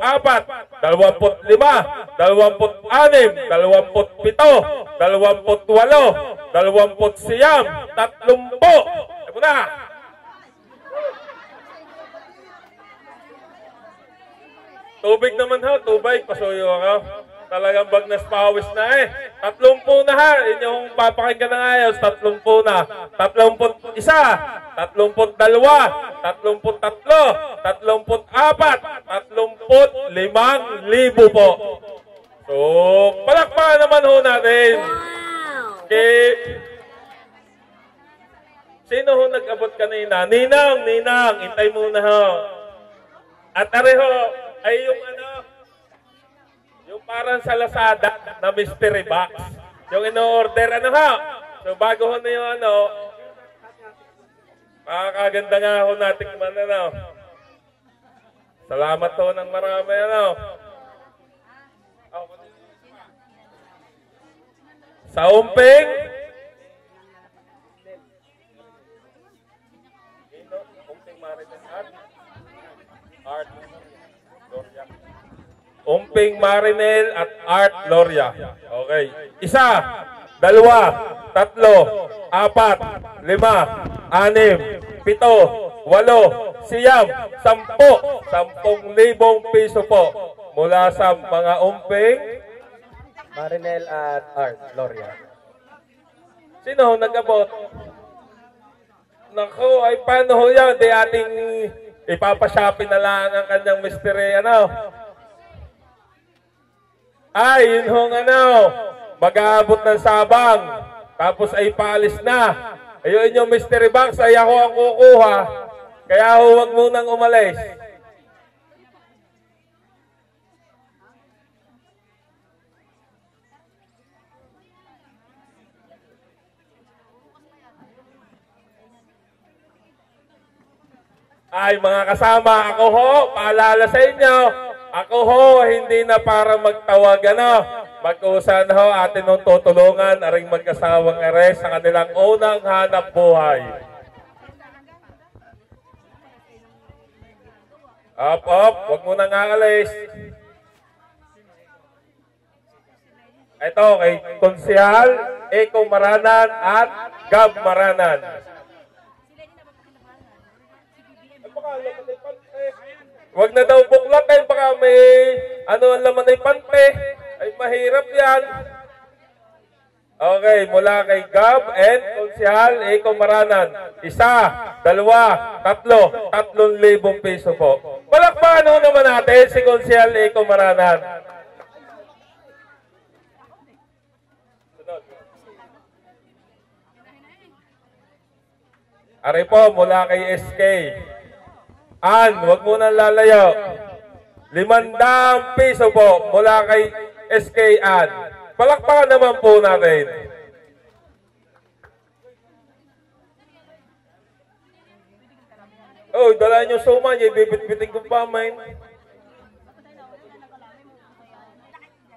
24, 25, 26, 27, 28, 29, 30. Ito na. Tubig naman ha, tubig. Pasuyo ako. Talagang bagnas pawis na eh. 30 na ha. Inyong papakinggan ng ayos. 30 na. 31, 32, 33, 34, 35,000 po. So, palakpakan naman ho natin. Okay. Sino ho nag-abot kanina? Ninang, intay muna ho. At areho, ay yung yung parang sa Lazada na mystery box. Yung ino-order, ha? So, bago ho na yung makakaganda nga ho natikman, Salamat ho ng marami, Sa umping, Umping Marinel at Art Loria. Okay. 1, 2, 3, 4, 5, 6, 7, 8, 9, 10, 10,000 piso po mula sa mga umping Marinel at Art Loria. Sino ho nag-abot? Naku, ay paano ho yan? Di ating ipapashopin na lang ang kanyang mystery, Ay, yun hong mag-aabot ng Sabang. Tapos ay paalis na. Ayun yung mystery box, ay ako ang kukuha. Kaya huwag munang umalis. Ay, mga kasama, ako ho, paalala sa inyo, ako ho, hindi na para magtawag, mag-usan ho, atin nung tutulungan, aring magkasawang ares sa kanilang unang hanap buhay. Up, huwag mo nang aalis. Ito, kay Konsehal, Eko Maranan at Gab Maranan. Huwag na daw buklat ay baka may ang laman ay pante. Ay mahirap yan. Okay, mula kay Gab and Konsehal Eko Maranan. 1, 2, 3, 3,000 piso po. Palakpakan ho naman natin si Konsehal Eko Maranan. Ari po, mula kay SK. Huwag mo nang lalayo. 500 piso po mula kay SK Ann. Palakpakan naman po natin. Oh, dala nyo suma niya, bibit-biting ko pa, man.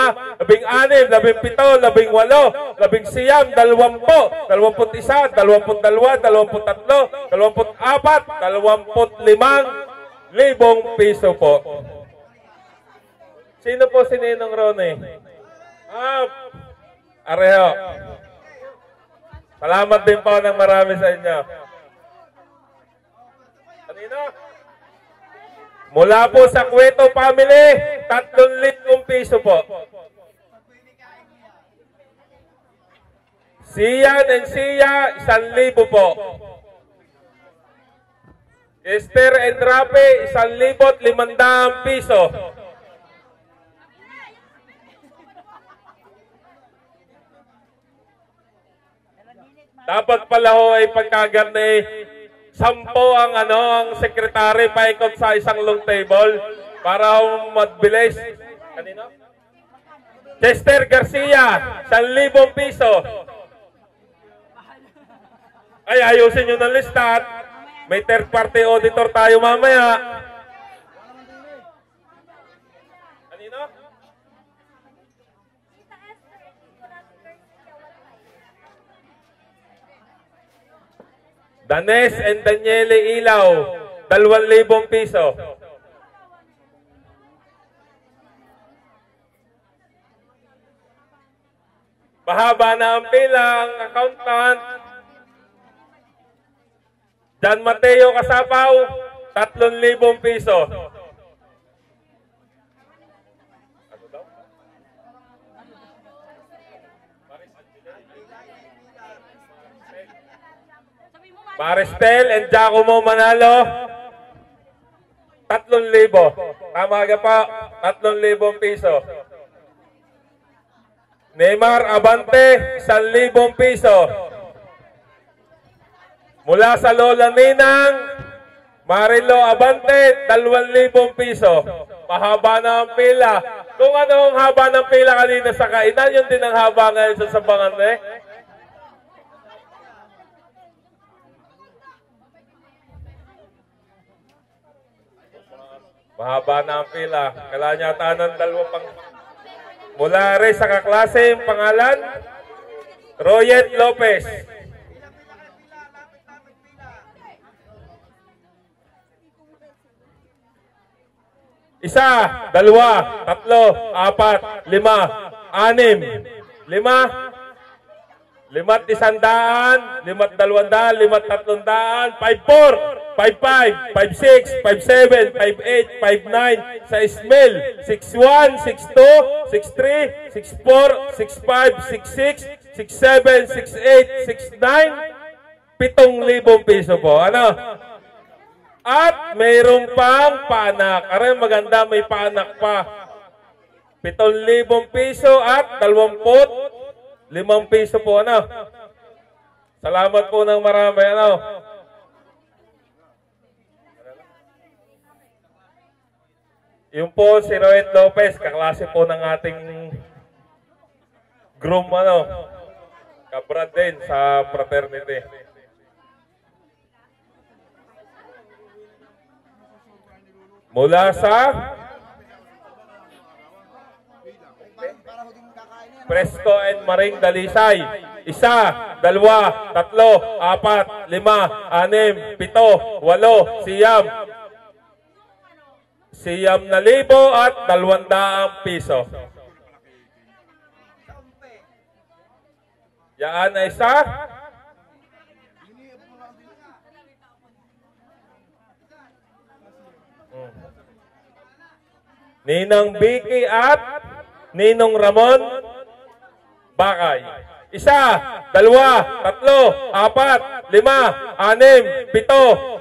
16, 17, 18, 19, 20, 21, 22, 23, 24, 25,000 piso po. Sino po si Ninong Ronnie? Areho. Salamat din po ng marami sa inyo. Kanino? Mula po sa Cueto family, 3,000 piso po. Sian and Sia, 1,000 po. Esther and Rape, 1,500 piso. Dapat pala ho ay pagkagarni 10 ang sekretary paikot sa isang long table para magbilis. Kanino? Chester Garcia, 1,000 piso. Ay, ayusin nyo ng listat. May third party auditor tayo mamaya. Kanino? Danes and Daniele Ilaw, 2,000 piso. Mahaba na ang pila ang accountant. John Mateo Kasapaw, 3,000 piso. Maristel and Giacomo Manalo, 3,000. Tama ka pa, 3,000 piso. Neymar Abante, 1,000 piso. Mula sa Lola Ninang, Marilo Abante, 2,000 piso. Mahaba na ang pila. Kung ano ang haba ng pila kanina sa kainan, yun din ang haba ngayon sa Sabangan Mahaba na ang pila. Kailangan yata ng 2 pang... Mula rin sa kaklase, yung pangalan, Royet Lopez. Isa, 2, 3, 4, 5, 6, 5, 5 100, 5 200, 5 300, 5 4, 5 5, 5 6, 5 7, 5 8, 5 9, 6 mil, 6 1, 6 2, 6 3, 6 4, 6 5, 6 6, 6 7, 6 8, 6 9, 7,000 piso po. Ano? At mayroon pang paanak. Aray, maganda, may paanak pa. 7,000 piso at 25 piso po. Ano? Salamat po ng marami. Ano? Yung po si Roet Lopez, kaklase po ng ating groom, ano, kabrad din sa fraternity. Mula sa Presto and Maring Dalisay. 1, 2, 3, 4, 5, 6, 6, 7, 8, siyam. 9,000 at 200 piso. Yan ay isa. Ninang Vicky at Ninong Ramon Bakay. 1, 2, 3, 4, 5, 6, 7,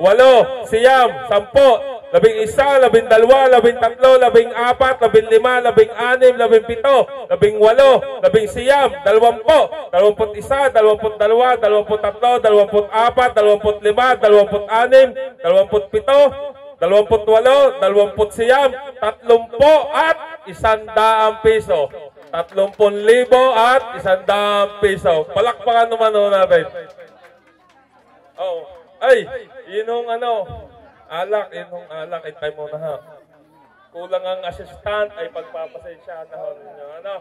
8, siyam, 10, 11, 12, 13, 14, 15, 16, 17, 18, 19, siyam, 20, 21, 22, 23, 24, 25, 26, 27, 28 siyam, 30 at 100 piso. 30,000 at 100 piso. Palakpakan naman natin. Oh, ay, yun ano, alak, intay mo na ha. Kulang ang assistant, ay pagpapasensya na ho ninyo. Ano?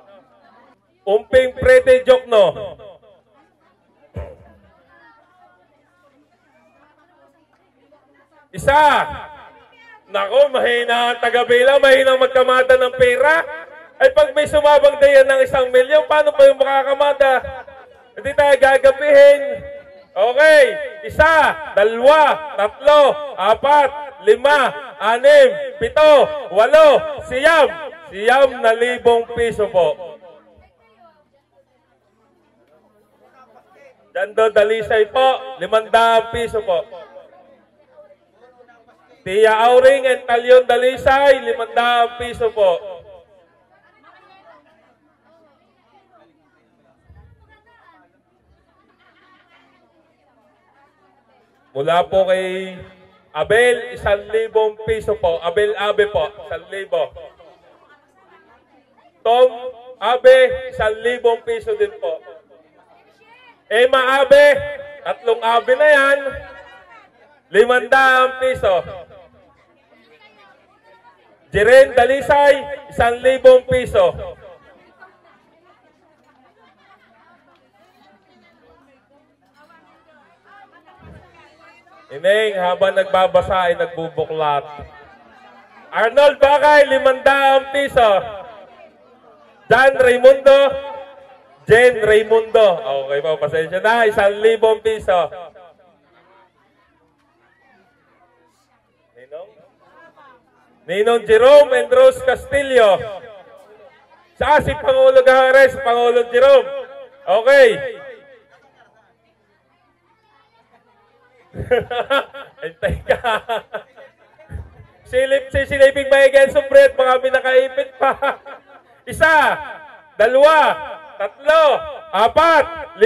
Umping Prete Joke, no? Isa! Nako, mahina ang taga-bila, mahina magkamada ng pera. Ay pag may sumabang dayan ng 1 milyon, paano pa yung makakamada? Hindi tayo gagabihin. Okay, 1, 2, 3, 4, 5, 6, 7, 8, siyam. 1,000 piso po. Dando Dalisay po, 500 piso po. Tia Auring and Talyon Dalisay, 500 piso po. Mula po kay Abel, 1,000 piso po. Abel Abe po, 1,000. Tom Abe, 1,000 piso din po. Emma Abe, 3 Abe na yan, 500 piso. Jiren Dalisay, 1,000 piso. Ineng, habang nagbabasa ay nagbubuklat. Arnold Bakay, 500 piso. Dan Raimundo, Jen Raimundo. Okay po, pasensya na, 1,000 piso. Ninong Jerome and Rose Castillo. Sa si Pangulo Gahares, Pangulo Jerome. Okay. Antay ka. Siliping Bayagan Sumbret, baka may nakaipit pa. 1, 2, 3, 4, 5, 6, 7,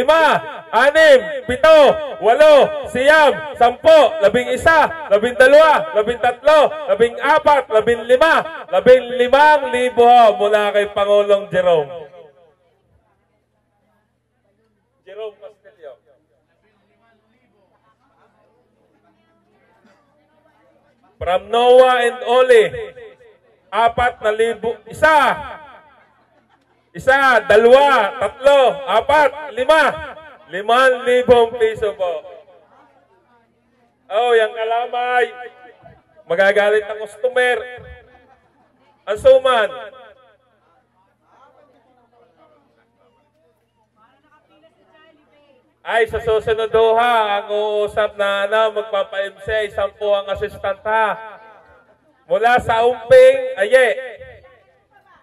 8, siyam, 10, 11, 12, 13, 14, 15,000 mula kay Pangulong Jerome. Jerome Castillo. From Noah and Oli, 4,000. 1, 2, 3, 4, 5, 6, 5,000 piso po. Oh, yung kalamay. Magagalit ang customer. Ang suman. Ay, sa susunod ha, ang uusap na magpapa-MC, 10 ang assistant ha. Mula sa Umping, aye.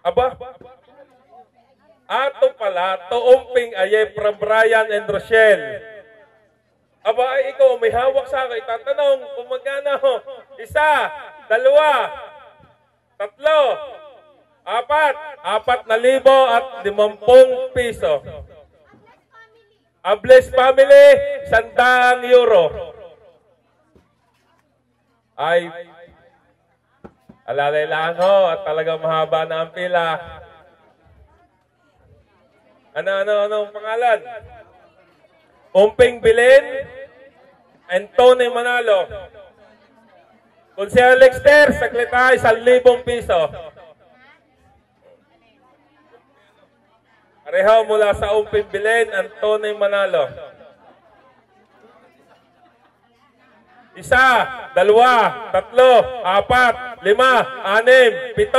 Aba? Ato pala, to Umping, aye, from Brian and Rochelle. Aba, ay ikaw, may hawak sa akin. Tatanong kung magkano. 1, 2, 3, 4, 4,050 piso. A blessed family, 100 euro. Ay, alalailaan ho at talagang mahaba na ang pila. Ano ang pangalan? Umping Bilin and Tony Manalo. Konsehal Lexter, Sekretary, 1,000 piso. Pareho mula sa Umping Bilin and Tony Manalo. 1, 2, 3, 4, 5, 6, 7, 8, 9,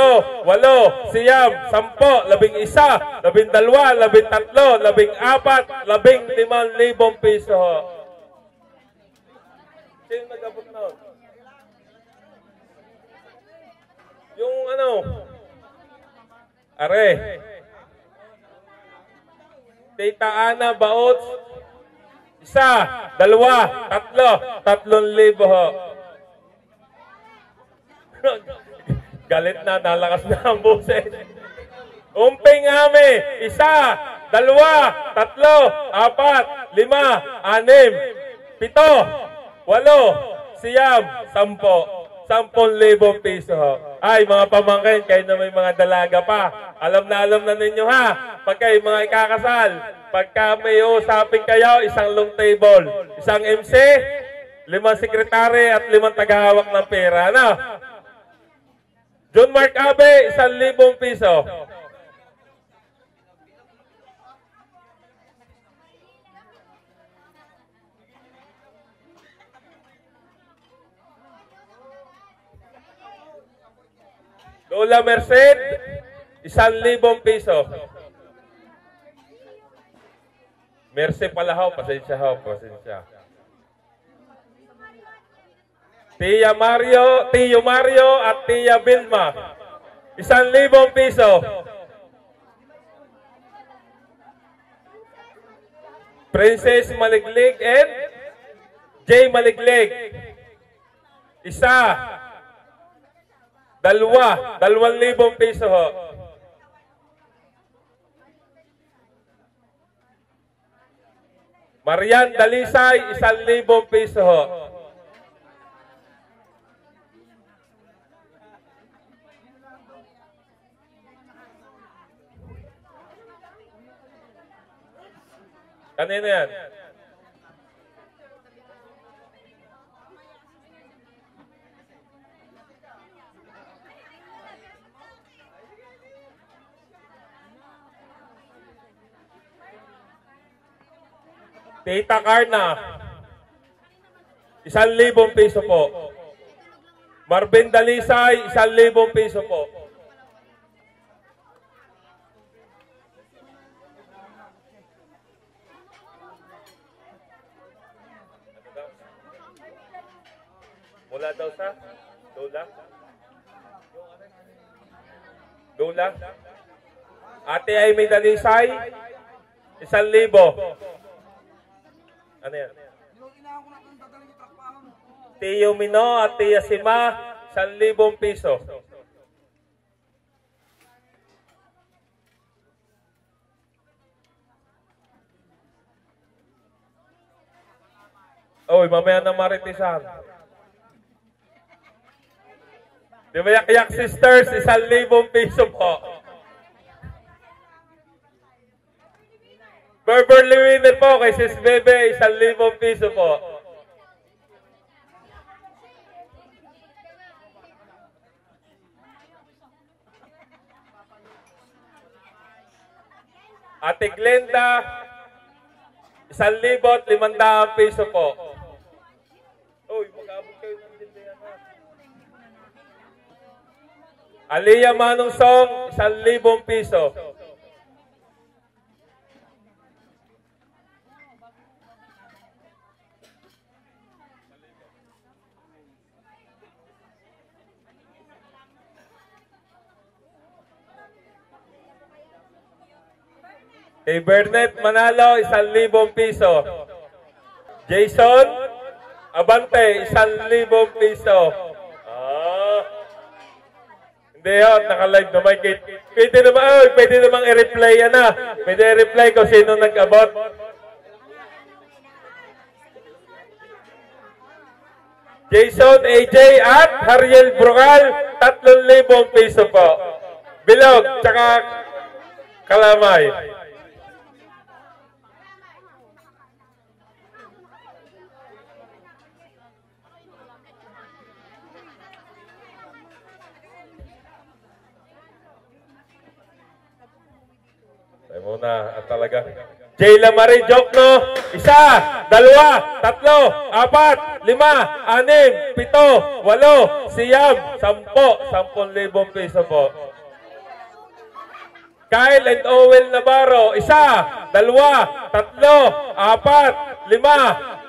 10, 11, 12, 13, 14, 15,000 piso. Sino nag-abot na? Yung ano? Are. Tita Ana Baots. 1, 2, 3, 3,000 ho. Galit na, nalakas na ang boses. Umping Ami, 1, 2, 3, 4, 5, 6, 7, 8, 9, 10, 10,000 piso ho. Ay, mga pamangkin, kayo na may mga dalaga pa. Alam na ninyo ha, pag kayo mga ikakasal, pagka may usapin kayo, 1 long table, 1 MC, 5 sekretary at 5 tagahawak ng pera. Ano? John Mark Abe, 1,000 piso. Lola Merced, 1,000 piso. Mercy pala ho, pasensya ho, pasensya. Tia Mario at Tia Vilma, 1,000 piso. Princess Maliglig and Jay Maliglig, 1, 2,000 piso ho. Marian Dalisay, 1,000 piso ho. Kanino yan? Tita Carna, 1,000 piso po. Marvin Dalisay, 1,000 piso po. Mula daw sa Lola. Ate Amy Dalisay, 1,000. Ano yan? Tiyo Mino at Tia Sima, 1,000 piso. Oy, mamaya na maritisan. Di ba Yak Sisters, 1,000 piso po. Beverly Winner po kay Sis Bebe, 1,000 piso po. Ate Glenda, 1,500 piso po. Uy, mag-abot kayo ng dindihan ha. Aliyah Manong Song, 1,000 piso. Kay Bernette Manalo, 1,000 piso. Jason Abante, 1,000 piso. Hindi yun, naka-live naman. Pwede namang i-reply yan na. Pwede i-reply kung sino nag-abot. Jason AJ at Hariel Brocal, 3,000 piso po. Bilog, tsaka Kalamay. Tayo muna, at talaga. Jayla Marie Jokno, 1, 2, 3, 4, 5, 6, 7, 8, 9, 10, Siyam, 10,000 piso po. Kyle and Owel Navarro, 1, 2, 3, 4, 5,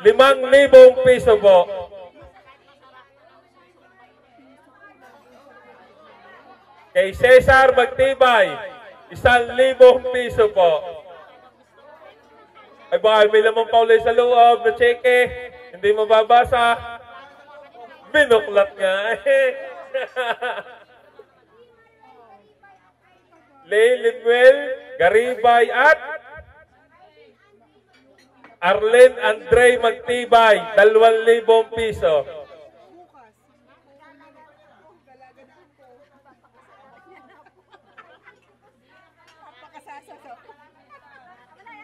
5,000 piso po. Kay Cesar Magtibay, 1,000 piso po. Ay baka may lamang paulay sa loob na cheque, hindi mababasa. Binuklat nga eh. Lay Limuel, Garibay at Arlen Andre Magtibay, 2,000 piso.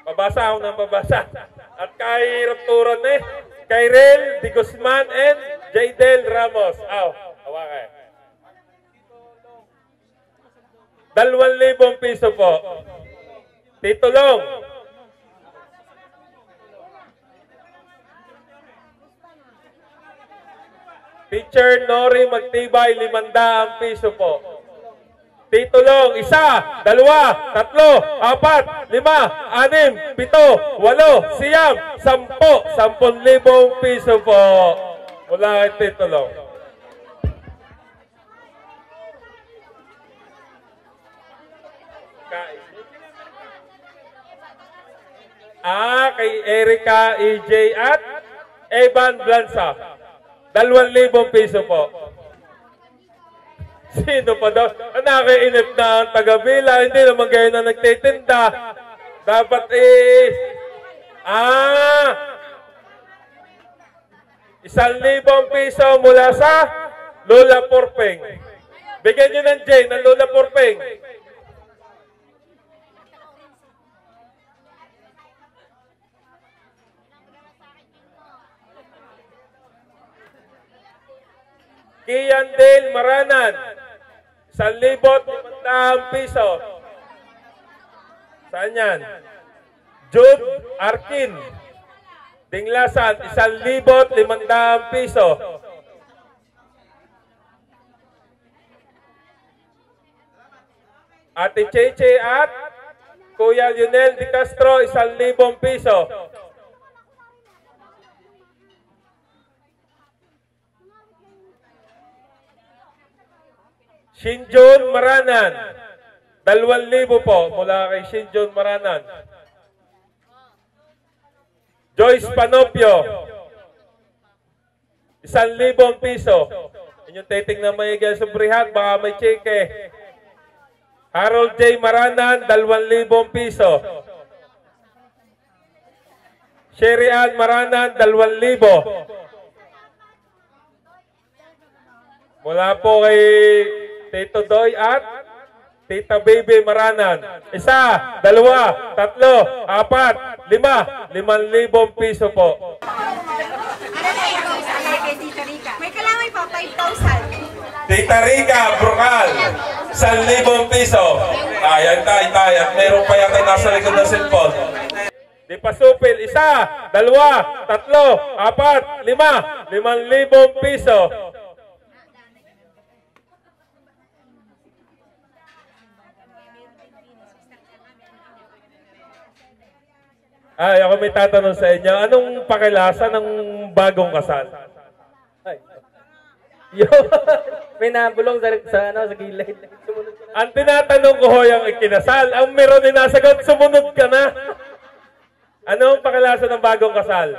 Pabasa ako ng pabasa. At kay Rapturan kay Rel Di Guzman and Jaydel Ramos. Hawakan. 2,000 piso po. Tito Long. Teacher Nori Magtibay, 500 piso po. Tito Long, 1, 2, 3, 4, 5, 6, 7, 8, 9, 10, Siyam, 10,000 piso po. Mula kay Tito Long. Kay Erika EJ at Evan Blanza, 2,000 piso po. Sino pa daw? Nakiinip na ang taga-bila. Hindi naman kayo na nagtitinda. Dapat 1,000 piso mula sa Lola Porpeng. Bigyan nyo ng Jane ng Lola Porpeng. Kian Dale Maranan, 1,500 piso. Saan yan? Jude Arkin, Dinglasan, 1,500 piso. Ate Cheche at Kuya Lionel Di Castro, 1,000 piso. Shinjon Maranan, 2,000 po mula kay Shinjon Maranan. Joyce Panopio, 1,000 piso. Inyong titing na may sobrihan, baka may cheque. Harold J. Maranan, 2,000 piso. Sherry Ann Maranan, 2,000. Mula po kay Tito Doy at Tita Baby Maranan. 1, 2, 3, 4, 5, 5,000 piso po. May kalamay pa, 5,000. Tita Rica Brocal, 1,000 piso. Ayan, tay. At meron pa yata nasa likod ng cellphone. Di Pasupil, 1, 2, 3, 4, 5, 5,000 piso. Ako may tatanong sa inyo. Anong pakilasa ng bagong kasal? May nabulong sa gilid. Ang tinatanong ko ho yung ikinasal. Ang meron din nasagot, sumunod ka na. Anong pakilasa ng bagong kasal?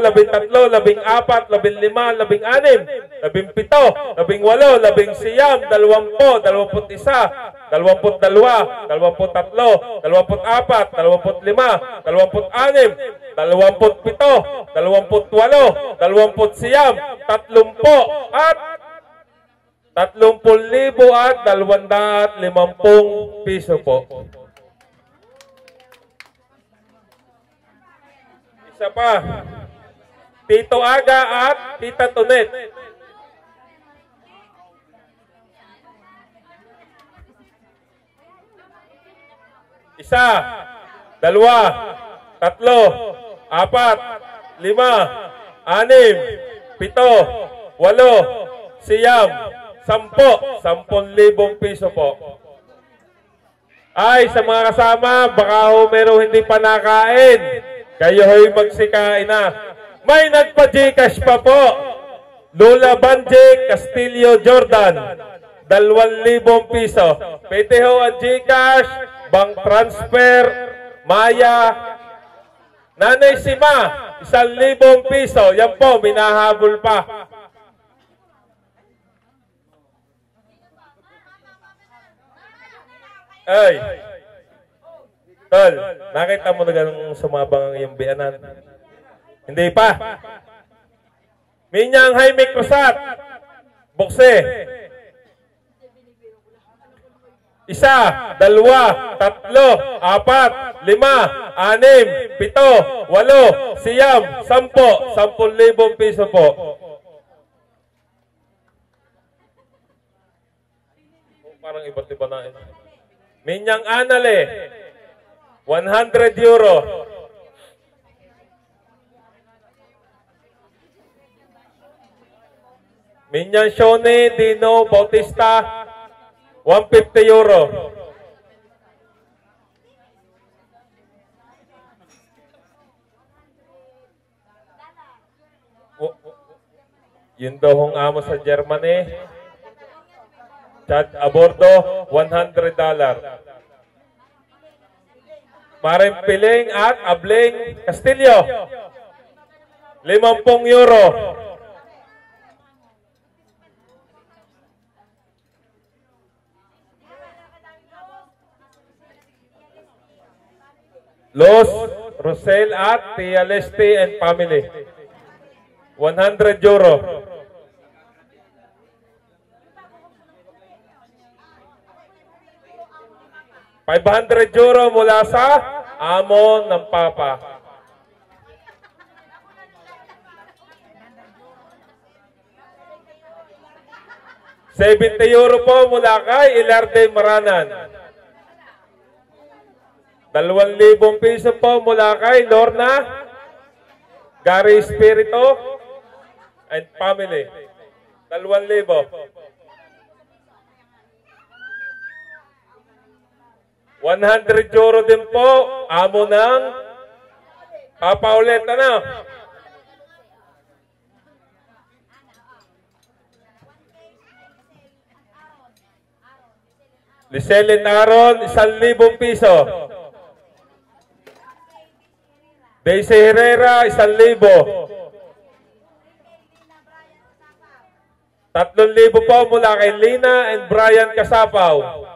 13, 14, 15, 16, 17, 18, 19, 20, 21, 22, 23, 24, 25, 26, 27, 28, 29, 30 at 30,250 piso po. Isa pa, Tito Aga at Tita Tonet. Isa, dalawa, tatlo, apat, lima, anim, pito, walo, siyam, 10,000 piso po. Ay, sa mga kasama, baka ho meron hindi pa nakain. Kayo ho'y magsikain na. May nagpa-Gcash pa po. Lola Banje Castillo Jordan, 2,000 piso. Pwede ho ang Gcash, bank transfer, Maya. Nanay Sima, 1,000 piso. Yan po, minahabol pa. Ay, Tol, nakita mo na ganong sumabang ang iyong biyanan? Hindi pa. Minyang Jaime Cruzat, bukse. Isa, dalawa, tatlo, apat, lima, anim, pito, walo, siyam, 10,000 piso po. parang iba't iba na ito. Minyang Anale, 100 euro. Minyang Shone Dino Bautista, 150 euro. Yun daw hong amo sa Germany. Chad Abordo, $100. Maring Piling at Abling Castillo, 50 euro. Los Rosel at Tia Leste and family, 100 euro. €500 mula sa amo ng Papa. €70 po mula kay Ilarde Maranan. 2,000 piso po mula kay Lorna Gary Espirito and family. 2,000. 100 euro din po, amo ng Papa ulit, ano? Liselin Aron, 1,000 piso. Daisy Herrera, 1,000. 3,000 po mula kay Lina and Brian Kasapaw.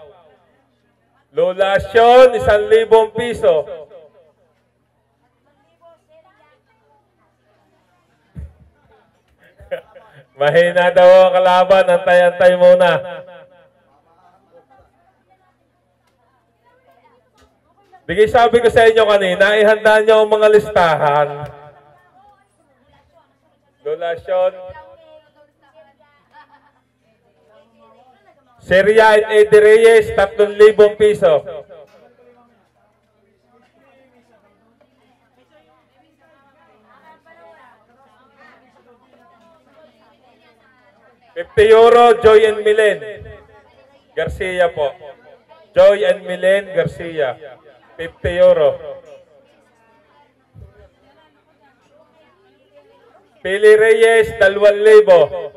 Lola Sean, 1,000 piso. Mahina daw ang kalaban. Antay-antay muna. Bigay sabi ko sa inyo kanina, ihanda nyo ang mga listahan. Lola Sean. Seria and Eddie Reyes, 3,000 piso. €50, Joy and Milen Garcia po. Joy and Milen Garcia, €50. Pili Reyes, 2,000.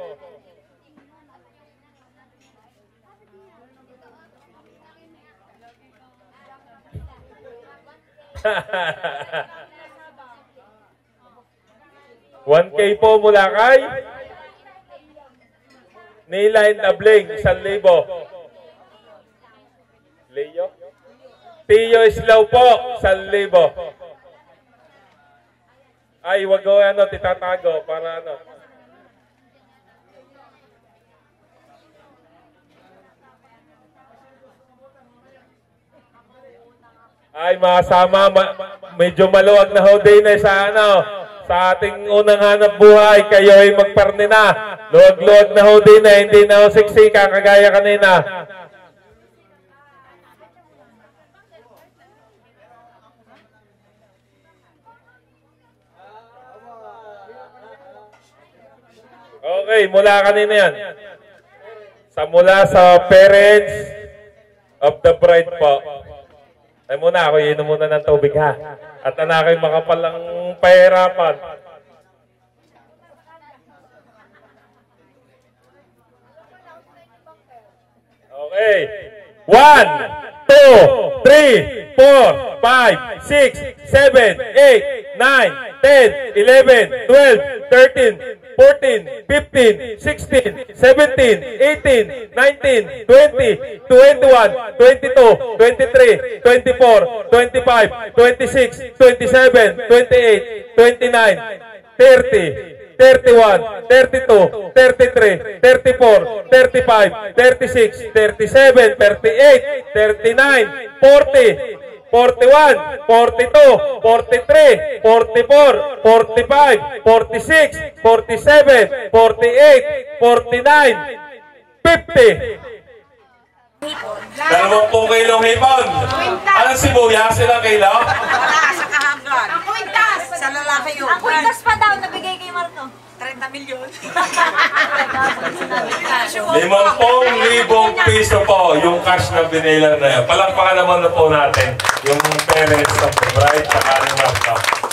$1K po mula kay Nila and Abling, 1,000. Leo? Tio Islaw po, 1,000. Ay, wag ko titatago para ano. Ay, makasama, medyo maluwag na holiday na sa ating unang hanap buhay. Kayo ay magparni na. Luwag-luwag na holiday na, hindi na siksika kagaya kanina. Okay, mula kanina yan. Mula sa parents of the bride po. Ay muna, ako inom muna ng tubig ha. At anak ay makapalang pahirapan. Okay. 1, 2, 3, 4, 5, 6, 7, 8, 9, 10, 11, 12, 13, 14, 15, 16, 17, 18, 19, 20, 21, 22, 23, 24, 25, 26, 27, 28, 29, 30, 31, 32, 33, 34, 35, 36, 37, 38, 39, 40, 41, 42, 43, 44, 45, 46, 47, 48, 49, 50. hipon. 20 kilong hipon. Anong sibuyas? Ilang kilo? Wala, sa kahagan. Ang kwintas! Sa lalaki yun. Ang kwintas pa daw, nabigay kay Marco. 30 milyon. 50,000 piso po yung cash na binilang na yan. Palakpakan naman na po natin yung parents ng bride sa kanila.